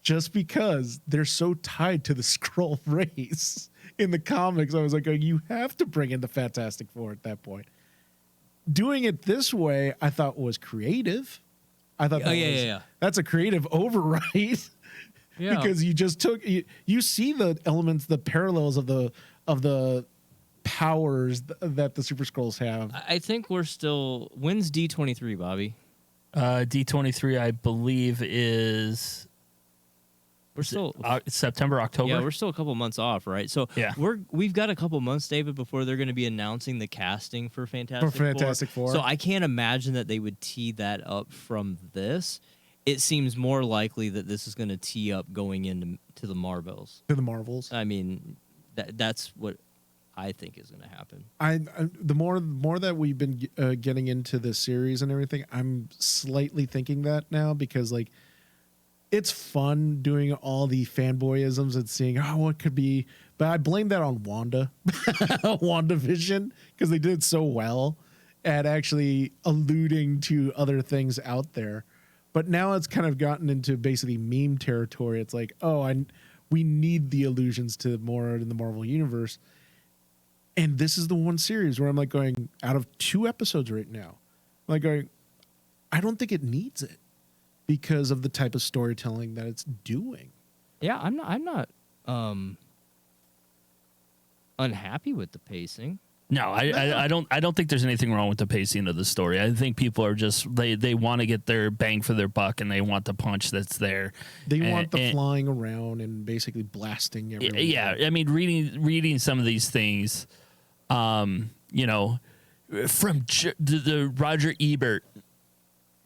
S2: just because they're so tied to the Skrull race in the comics. I was like, oh, you have to bring in the Fantastic Four at that point. Doing it this way, I thought was creative. I thought,
S3: yeah.
S2: that's a creative override.
S3: Yeah.
S2: Because you just took you see the elements, the parallels of the powers that the Super Skrulls have.
S3: I think we're still. When's D23, Bobby?
S1: D23, I believe, is
S3: We're still.
S1: September, October.
S3: Yeah, we're still a couple months off, right? So
S1: Yeah.
S3: we've got a couple months, David, before they're going to be announcing the casting for Fantastic
S2: Four.
S3: So I can't imagine that they would tee that up from this. It seems more likely that this is going to tee up going into the Marvels.
S2: To the Marvels.
S3: I mean, that's what I think is going to happen.
S2: I the more that we've been getting into this series and everything, I'm slightly thinking that now, because like it's fun doing all the fanboyisms and seeing what could be, but I blame that on WandaVision, because they did so well at actually alluding to other things out there. But now it's kind of gotten into basically meme territory. It's like, we need the allusions to more in the Marvel universe. And this is the one series where I'm like going, out of 2 episodes right now, I'm like going, I don't think it needs it because of the type of storytelling that it's doing.
S3: Yeah, I'm not unhappy with the pacing.
S1: No, I don't think there's anything wrong with the pacing of the story. I think people are just they want to get their bang for their buck, and they want the punch that's there.
S2: They want the flying around and basically blasting everyone.
S1: Yeah, I mean, reading some of these things, you know, from the Roger Ebert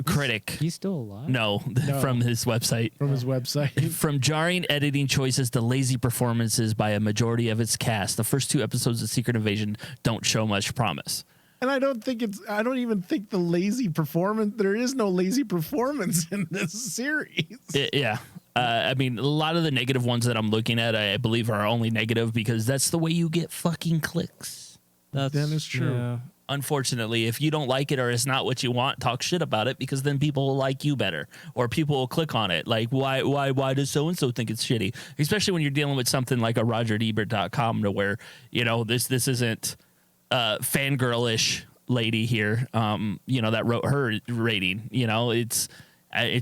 S1: critic.
S3: He's still alive?
S1: No, from his website.
S2: From his website.
S1: From jarring editing choices to lazy performances by a majority of its cast, the first 2 episodes of Secret Invasion don't show much promise.
S2: And I don't even think the lazy performance, there is no lazy performance in this series.
S1: Yeah. I mean, a lot of the negative ones that I'm looking at, I believe are only negative because that's the way you get fucking clicks.
S2: That is true.
S3: Yeah.
S1: Unfortunately, if you don't like it or it's not what you want, talk shit about it because then people will like you better or people will click on it. Like, why does so-and-so think it's shitty? Especially when you're dealing with something like a RogerEbert.com to where, you know, this isn't fangirlish lady here, you know, that wrote her rating. You know, it's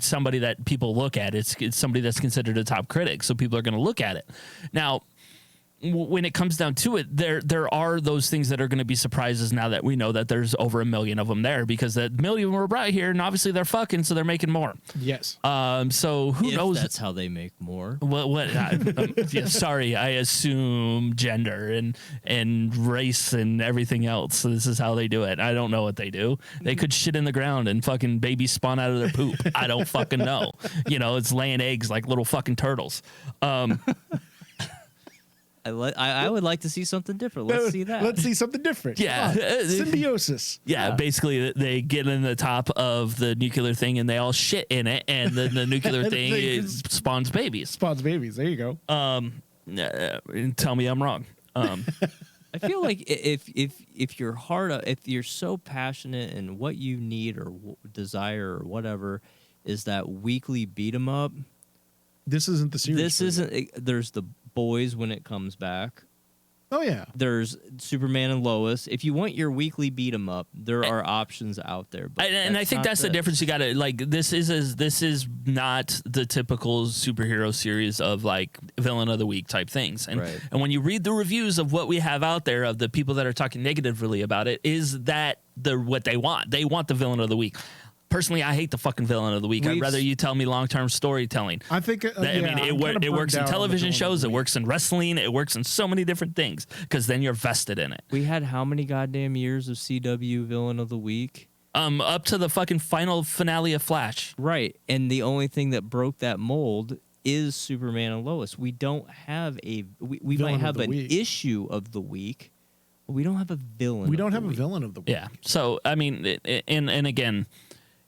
S1: somebody that people look at. It's somebody that's considered a top critic, so people are going to look at it. Now, when it comes down to it, there are those things that are going to be surprises now that we know that there's over 1 million of them there because that million were brought here and obviously they're fucking, so they're making more.
S2: Yes.
S1: So who knows?
S3: That's how they make more.
S1: Yeah, sorry, I assume gender and race and everything else. So this is how they do it. I don't know what they do. They could shit in the ground and fucking babies spawn out of their poop. I don't fucking know. You know, it's laying eggs like little fucking turtles.
S3: I would like to see something different. Let's see that.
S2: Let's see something different.
S1: Yeah.
S2: Symbiosis.
S1: Yeah, basically they get in the top of the nuclear thing and they all shit in it, and then the nuclear thing spawns babies.
S2: Spawns babies. There you go.
S1: Tell me I'm wrong.
S3: I feel like if you're if you're so passionate and what you need or desire or whatever is that weekly beat 'em up.
S2: This isn't the series.
S3: This isn't. There's the Boys when it comes back.
S2: Oh yeah.
S3: There's Superman and Lois. If you want your weekly beat 'em up, there are options out there. But
S1: and I think that's the difference. You got to like this is not the typical superhero series of like villain of the week type things. And
S3: Right.
S1: and when you read the reviews of what we have out there of the people that are talking negatively about it, is that what they want? They want the villain of the week. Personally, I hate the fucking villain of the week. I'd rather you tell me long-term storytelling.
S2: I think.
S1: It works in television shows. It works in wrestling. It works in so many different things because then you're vested in it.
S3: We had how many goddamn years of CW villain of the week?
S1: Up to the fucking final finale of Flash.
S3: Right, and the only thing that broke that mold is Superman and Lois. We don't have we might have an issue of the week, but we don't have a villain.
S2: We don't have a villain of the week.
S1: Yeah. So I mean, and again.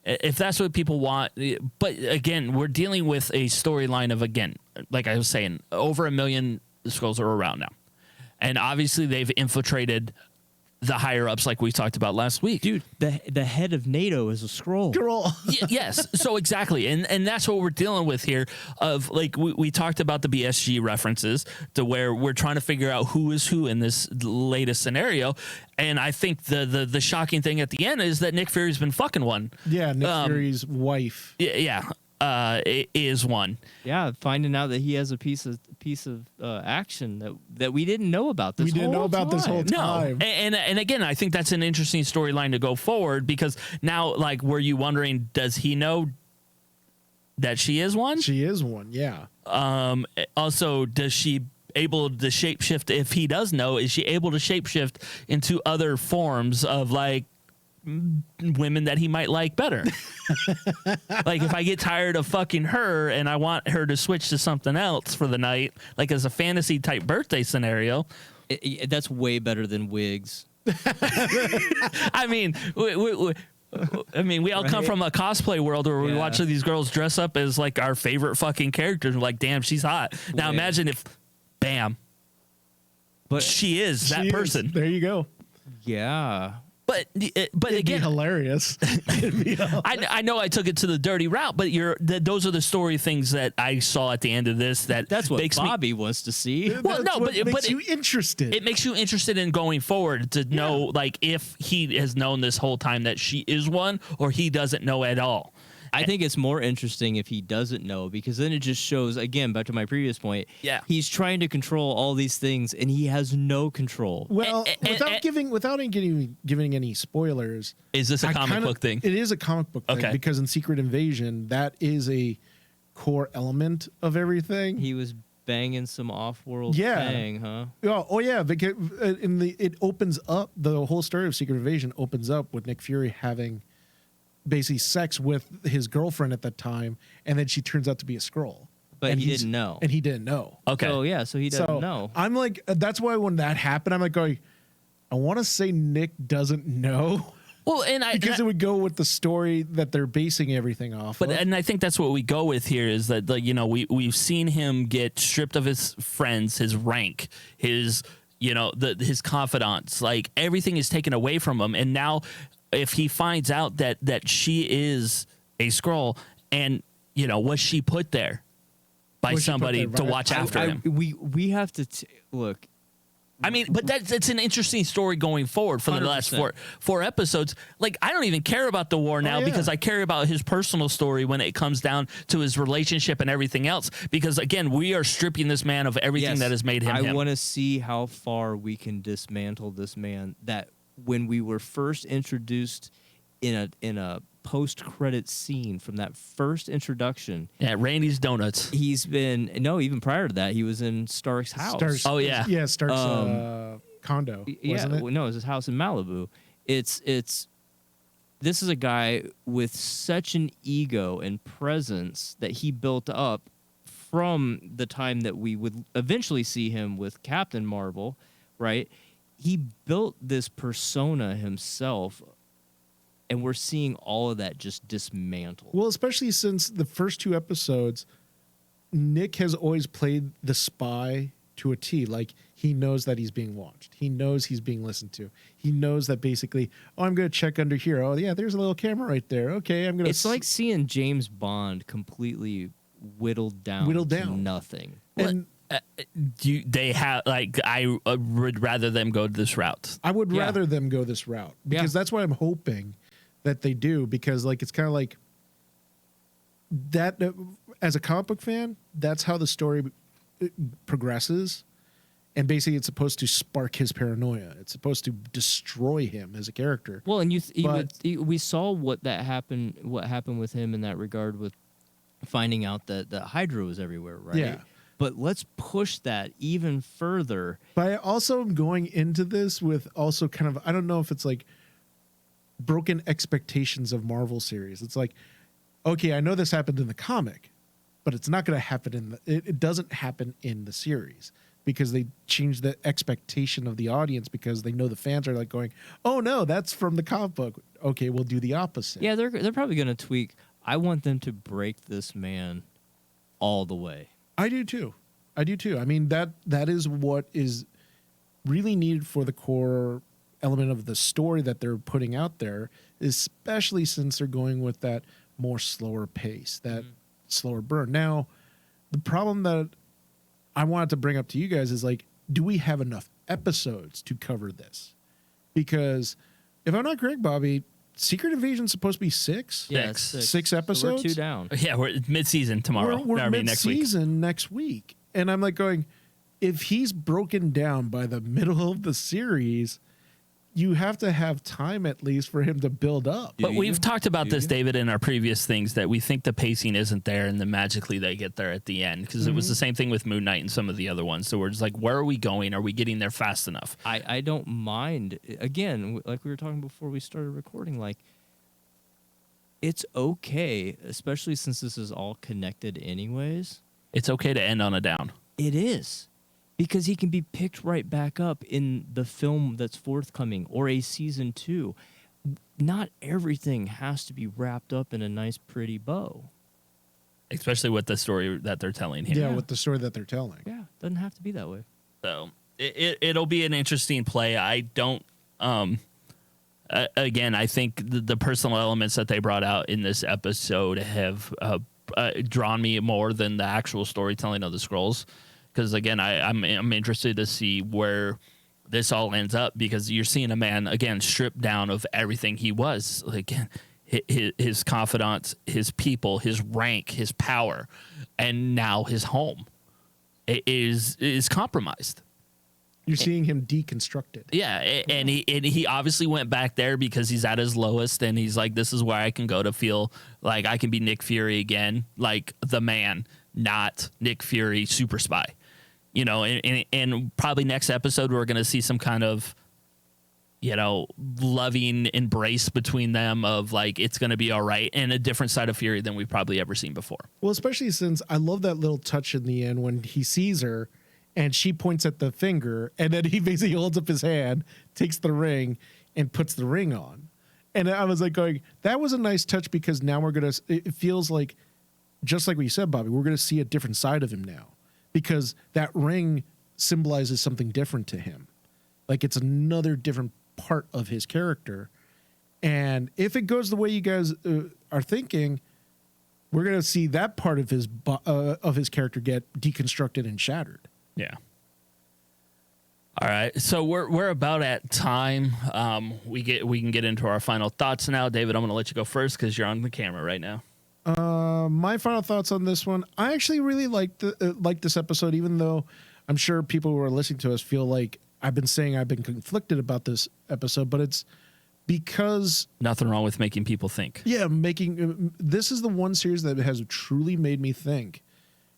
S1: If that's what people want, but again, we're dealing with a storyline of, again, like I was saying, over 1 million Skrulls are around now. And obviously they've infiltrated the higher ups like we talked about last week.
S3: Dude, the head of NATO is a Skrull.
S1: Yes. So exactly. And that's what we're dealing with here of like we talked about the BSG references to where we're trying to figure out who is who in this latest scenario. And I think the shocking thing at the end is that Nick Fury's been fucking one.
S2: Yeah, Nick Fury's wife.
S1: Yeah. Is one.
S3: Yeah, finding out that he has a piece of action that we didn't know about this.
S2: We didn't know about this whole time.
S1: No, and again, I think that's an interesting storyline to go forward because now, like, were you wondering, does he know that she is one?
S2: She is one. Yeah.
S1: Also, does she able to shapeshift? If he does know, is she able to shapeshift into other forms of like women that he might like better? Like if I get tired of fucking her and I want her to switch to something else for the night, like as a fantasy type birthday scenario,
S3: that's way better than wigs.
S1: I mean, we all come from a cosplay world where we watch these girls dress up as like our favorite fucking characters. We're like, damn, she's hot. Now imagine if, bam, but she is that person.
S2: There you go.
S3: Yeah.
S1: But
S2: It'd
S1: again,
S2: be hilarious.
S1: I know I took it to the dirty route, but those are the story things that I saw at the end of this. That's what
S3: makes Bobby wants to see.
S1: Well, no, but it makes
S2: you interested.
S1: It makes you interested in going forward to know, like, if he has known this whole time that she is one, or he doesn't know at all.
S3: I think it's more interesting if he doesn't know, because then it just shows, again, back to my previous point.
S1: Yeah.
S3: He's trying to control all these things and he has no control.
S2: Well, without giving any spoilers,
S1: Is this a comic book thing?
S2: It is a comic book thing because in Secret Invasion, that is a core element of everything.
S3: He was banging some off-world thing, huh?
S2: Oh yeah, because it opens up, the whole story of Secret Invasion opens up with Nick Fury having basically sex with his girlfriend at that time, and then she turns out to be a Skrull.
S3: But he didn't know.
S2: And he didn't know.
S1: Okay.
S3: So he doesn't know.
S2: I'm like, that's why when that happened, I'm like going, I want to say Nick doesn't know.
S1: Well,
S2: because it would go with the story that they're basing everything off of.
S1: And I think that's what we go with here is that, like, you know, we've seen him get stripped of his friends, his rank, his, you know, his confidants, like everything is taken away from him. And now if he finds out that she is a Skrull, and, you know, was she put there by somebody to watch after him?
S3: We have to look.
S1: I mean, but it's an interesting story going forward for 100%. The last four episodes. Like, I don't even care about the war now because I care about his personal story when it comes down to his relationship and everything else. Because, again, we are stripping this man of everything that has made him
S3: I want to see how far we can dismantle this man that when we were first introduced in a post-credit scene from that first introduction.
S1: Yeah, Randy's Donuts.
S3: He's been even prior to that, he was in Stark's house.
S2: Stark's condo. Wasn't it?
S3: No, it was his house in Malibu. It's this is a guy with such an ego and presence that he built up from the time that we would eventually see him with Captain Marvel, right? He built this persona himself. And we're seeing all of that just dismantled.
S2: Well, especially since the first 2 episodes, Nick has always played the spy to a T. Like, he knows that he's being watched. He knows he's being listened to. He knows that basically, I'm going to check under here. Oh, yeah, there's a little camera right there. Okay, I'm going to...
S3: It's like seeing James Bond completely whittled down to nothing.
S2: And...
S1: they have, like, I would rather them go this route.
S2: I would rather them go this route because that's what I'm hoping that they do, because, like, it's kind of like that as a comic book fan, that's how the story progresses, and basically it's supposed to spark his paranoia. It's supposed to destroy him as a character.
S3: Well, and we saw what happened with him in that regard, with finding out that Hydra was everywhere, right?
S2: Yeah.
S3: But let's push that even further.
S2: But I also am going into this with also kind of, I don't know if it's like broken expectations of Marvel series. It's like, okay, I know this happened in the comic, but it's not going to happen it doesn't happen in the series, because they change the expectation of the audience, because they know the fans are like going, oh no, that's from the comic book. Okay, we'll do the opposite.
S3: Yeah, they're probably going to tweak. I want them to break this man all the way.
S2: I do too. I mean, that is what is really needed for the core element of the story that they're putting out there, especially since they're going with that more slower pace, that slower burn. Now, the problem that I wanted to bring up to you guys is, like, do we have enough episodes to cover this? Because if I'm not correct, Bobby, Secret Invasion's supposed to be 6?
S3: Yeah,
S2: six episodes?
S3: So we're 2 down.
S1: Yeah, we're mid-season tomorrow.
S2: We're mid-season next week. And I'm like going, if he's broken down by the middle of the series, you have to have time at least for him to build up.
S1: But we've talked about this, David, in our previous things, that we think the pacing isn't there, and then magically they get there at the end, because it was the same thing with Moon Knight and some of the other ones. So we're just like, where are we going? Are we getting there fast enough?
S3: I don't mind. Again, like we were talking before we started recording, like, it's okay, especially since this is all connected anyways.
S1: It's okay to end on a down.
S3: It is. Because he can be picked right back up in the film that's forthcoming, or a season 2. Not everything has to be wrapped up in a nice, pretty bow.
S1: Especially with the story that they're telling here.
S2: Yeah, with the story that they're telling.
S3: Yeah, doesn't have to be that way.
S1: So it'll be an interesting play. I don't... again, I think the personal elements that they brought out in this episode have drawn me more than the actual storytelling of the Skrulls. Because, again, I'm interested to see where this all ends up, because you're seeing a man, again, stripped down of everything he was. Like, his confidants, his people, his rank, his power, and now his home is compromised.
S2: You're seeing him deconstructed.
S1: Yeah, and he obviously went back there because he's at his lowest, and he's like, this is where I can go to feel like I can be Nick Fury again, like the man, not Nick Fury, super spy. You know, and probably next episode we're going to see some kind of, you know, loving embrace between them of like, it's going to be all right, and a different side of Fury than we've probably ever seen before.
S2: Well, especially since I love that little touch in the end when he sees her and she points at the finger, and then he basically holds up his hand, takes the ring, and puts the ring on. And I was like going, that was a nice touch, because now we're going to, it feels like, just like what you said, Bobby, we're going to see a different side of him now, because that ring symbolizes something different to him. Like it's another different part of his character. And if it goes the way you guys are thinking, we're going to see that part of his character get deconstructed and shattered.
S1: Yeah. All right. So we're about at time. We can get into our final thoughts now. David, I'm going to let you go first because you're on the camera right now.
S2: My final thoughts on this one. I actually really liked this episode, even though I'm sure people who are listening to us feel like I've been saying I've been conflicted about this episode, but it's because
S1: nothing wrong with making people think.
S2: Yeah, this is the one series that has truly made me think,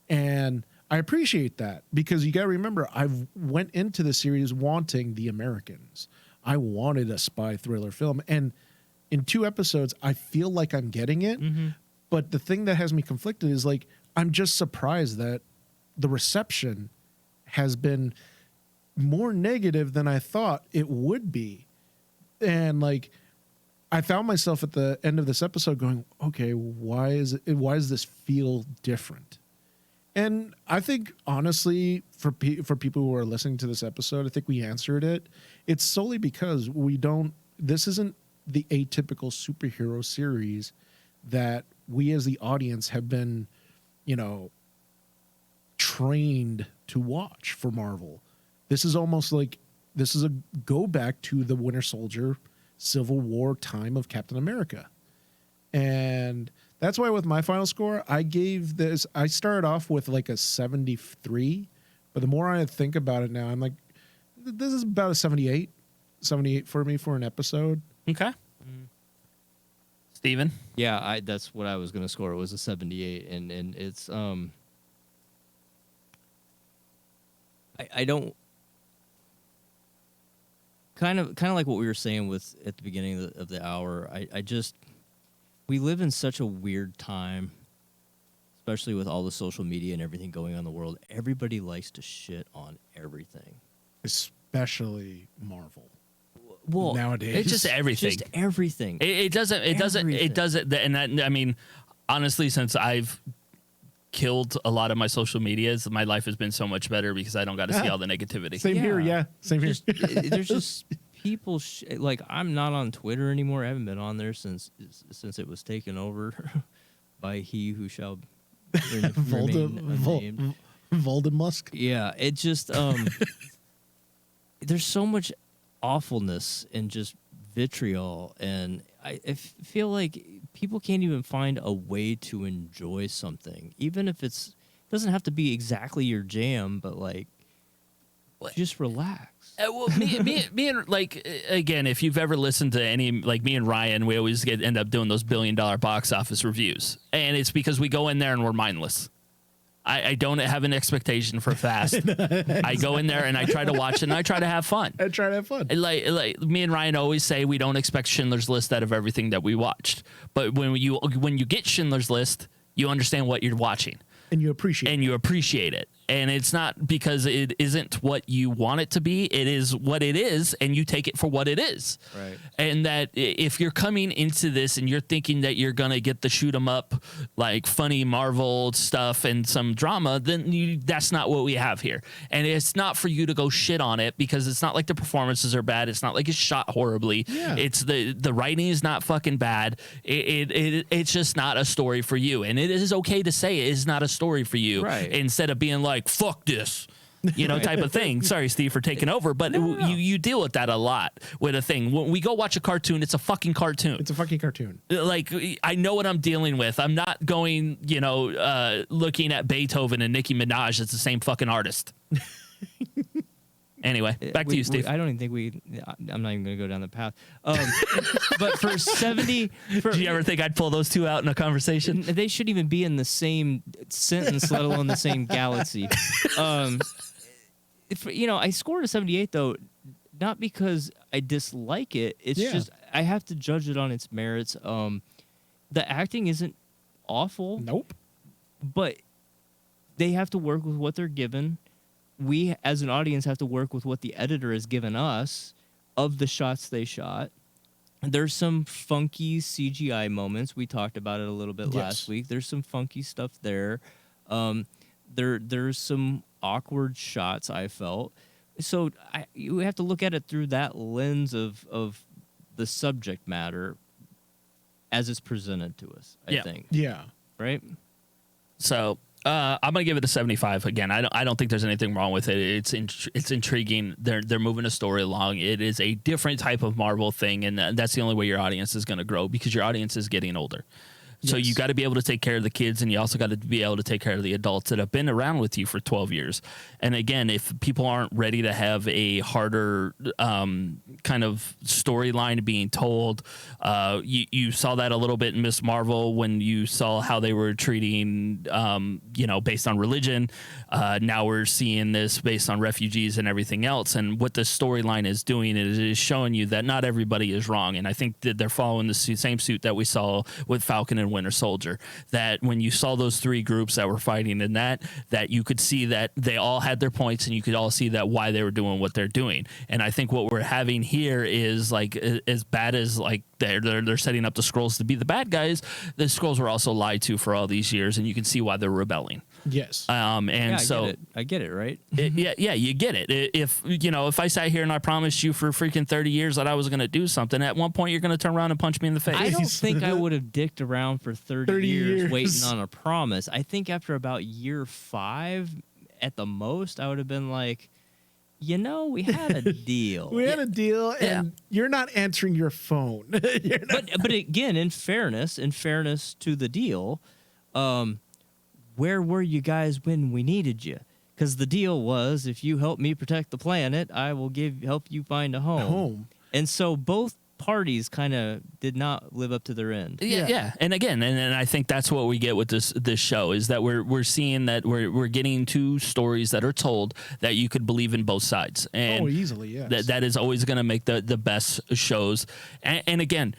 S2: and I appreciate that, because you got to remember, I went into the series wanting The Americans. I wanted a spy thriller film, and in 2 episodes, I feel like I'm getting it. Mm-hmm. But the thing that has me conflicted is like, I'm just surprised that the reception has been more negative than I thought it would be. And like, I found myself at the end of this episode going, okay, why does this feel different? And I think, honestly, for people who are listening to this episode, I think we answered it. It's solely because this isn't the atypical superhero series that we as the audience have been, you know, trained to watch for Marvel. This is almost like, this is a go back to the Winter Soldier Civil War time of Captain America. And that's why with my final score, I started off with like a 73, but the more I think about it now, I'm like, this is about a 78 for me for an episode.
S1: Okay. Steven?
S3: Yeah, that's what I was going to score. It was a 78, and it's I don't kind of like what we were saying with at the beginning of the hour. I just, we live in such a weird time, especially with all the social media and everything going on in the world. Everybody likes to shit on everything,
S2: especially Marvel.
S3: Well,
S2: nowadays
S1: it's just everything.
S3: Just everything.
S1: It doesn't. And that, I mean, honestly, since I've killed a lot of my social medias, my life has been so much better because I don't got to see all the negativity.
S2: Same here. Yeah, same here.
S3: There's just people like, I'm not on Twitter anymore. I haven't been on there since it was taken over by he who shall remain unnamed.
S2: Voldemort.
S3: Yeah, it just there's so much awfulness and just vitriol, and I feel like people can't even find a way to enjoy something, even if it doesn't have to be exactly your jam, but like, just relax.
S1: Well, me and like, again, if you've ever listened to any, like me and Ryan, we always end up doing those $1 billion box office reviews, and it's because we go in there and we're mindless. I don't have an expectation for Fast. I go in there and I try to watch it and I try to have fun. Like me and Ryan always say, we don't expect Schindler's List out of everything that we watched. But when you get Schindler's List, you understand what you're watching.
S2: And you appreciate
S1: it. And it's not because it isn't what you want it to be. It is what it is, and you take it for what it is.
S3: Right.
S1: And that if you're coming into this and you're thinking that you're going to get the shoot 'em up, like funny Marvel stuff and some drama, then that's not what we have here. And it's not for you to go shit on it, because it's not like the performances are bad. It's not like it's shot horribly.
S2: Yeah.
S1: It's the writing is not fucking bad. It's just not a story for you. And it is okay to say it is not a story for you.
S3: Right.
S1: Instead of being like, fuck this. type of thing. Sorry, Steve, for taking over, but you deal with that a lot with a thing. When we go watch a cartoon, it's a fucking cartoon.
S2: It's a fucking cartoon.
S1: Like, I know what I'm dealing with. I'm not going, looking at Beethoven and Nicki Minaj as the same fucking artist. Anyway, back to you, Steve.
S3: I don't even think I'm not even going to go down the path. But for 70...
S1: Do you ever think I'd pull those two out in a conversation?
S3: They shouldn't even be in the same sentence, let alone the same galaxy. I scored a 78, though, not because I dislike it. It's just I have to judge it on its merits. The acting isn't awful.
S2: Nope.
S3: But they have to work with what they're given. We, as an audience, have to work with what the editor has given us of the shots they shot. There's some funky CGI moments. We talked about it a little bit last week. There's some funky stuff there. There's some awkward shots, I felt. So you have to look at it through that lens of the subject matter as it's presented to us, I think.
S2: Yeah.
S3: Right?
S1: So... I'm gonna give it a 75 again. I don't think there's anything wrong with it. It's intriguing. They're moving a story along. It is a different type of Marvel thing, and that's the only way your audience is gonna grow, because your audience is getting older. So you got to be able to take care of the kids, and you also got to be able to take care of the adults that have been around with you for 12 years. And again, if people aren't ready to have a harder kind of storyline being told, you saw that a little bit in Miss Marvel when you saw how they were treating, based on religion. Now we're seeing this based on refugees and everything else. And what the storyline is doing is showing you that not everybody is wrong. And I think that they're following the same suit that we saw with Falcon and Winter Soldier, that when you saw those three groups that were fighting in that you could see that they all had their points, and you could all see that why they were doing what they're doing. And I think what we're having here is like as bad as like they're setting up the Skrulls to be the bad guys. The Skrulls were also lied to for all these years, and you can see why they're rebelling.
S2: Yes.
S3: I get it, right?
S1: You get it. If I sat here and I promised you for freaking 30 years that I was going to do something, at one point you're going to turn around and punch me in the face.
S3: I don't think I would have dicked around for 30 years waiting on a promise. I think after about year 5 at the most, I would have been like, we had a deal.
S2: We had a deal, and you're not answering your phone.
S3: But again, in fairness to the deal, where were you guys when we needed you? Because the deal was, if you help me protect the planet, I will help you find a home. And so both parties kind of did not live up to their end.
S1: Yeah. And again, and I think that's what we get with this show, is that we're seeing that we're getting two stories that are told that you could believe in both sides. And
S2: easily, yes.
S1: That is always going to make the best shows. And again,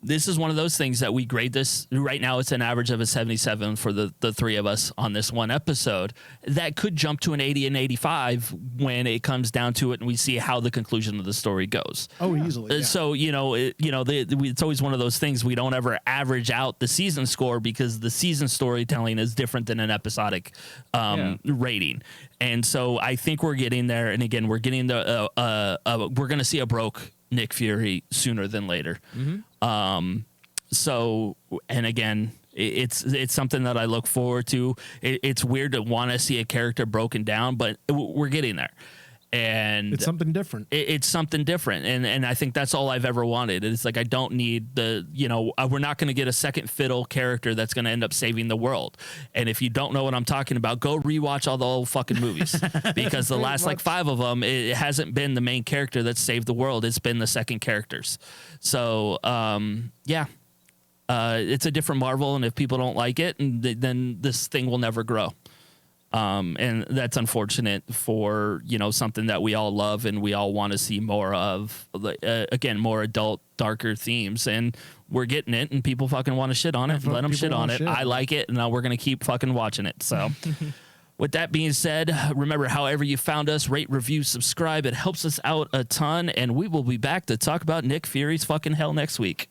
S1: this is one of those things that we grade this right now. It's an average of a 77 for the three of us on this one episode. That could jump to an 80 and 85 when it comes down to it, and we see how the conclusion of the story goes.
S2: Oh, easily. Yeah.
S1: So it's always one of those things. We don't ever average out the season score, because the season storytelling is different than an episodic rating. And so I think we're getting there. And again, we're getting we're going to see a broke Nick Fury sooner than later. Mm-hmm. So, and again, it's something that I look forward to. It's weird to want to see a character broken down, but we're getting there. And
S2: it's something different.
S1: It's something different. And I think that's all I've ever wanted. It's like, I don't need we're not going to get a second fiddle character that's going to end up saving the world. And if you don't know what I'm talking about, go rewatch all the old fucking movies, because the last 5 of them, it hasn't been the main character that saved the world. It's been the second characters. So, it's a different Marvel. And if people don't like it, then this thing will never grow. And that's unfortunate for, something that we all love and we all want to see more of, again, more adult, darker themes. And we're getting it, and people fucking want to shit on it. Let them shit on it. I like it, and now we're going to keep fucking watching it. So with that being said, remember, however you found us, rate, review, subscribe. It helps us out a ton, and we will be back to talk about Nick Fury's fucking hell next week.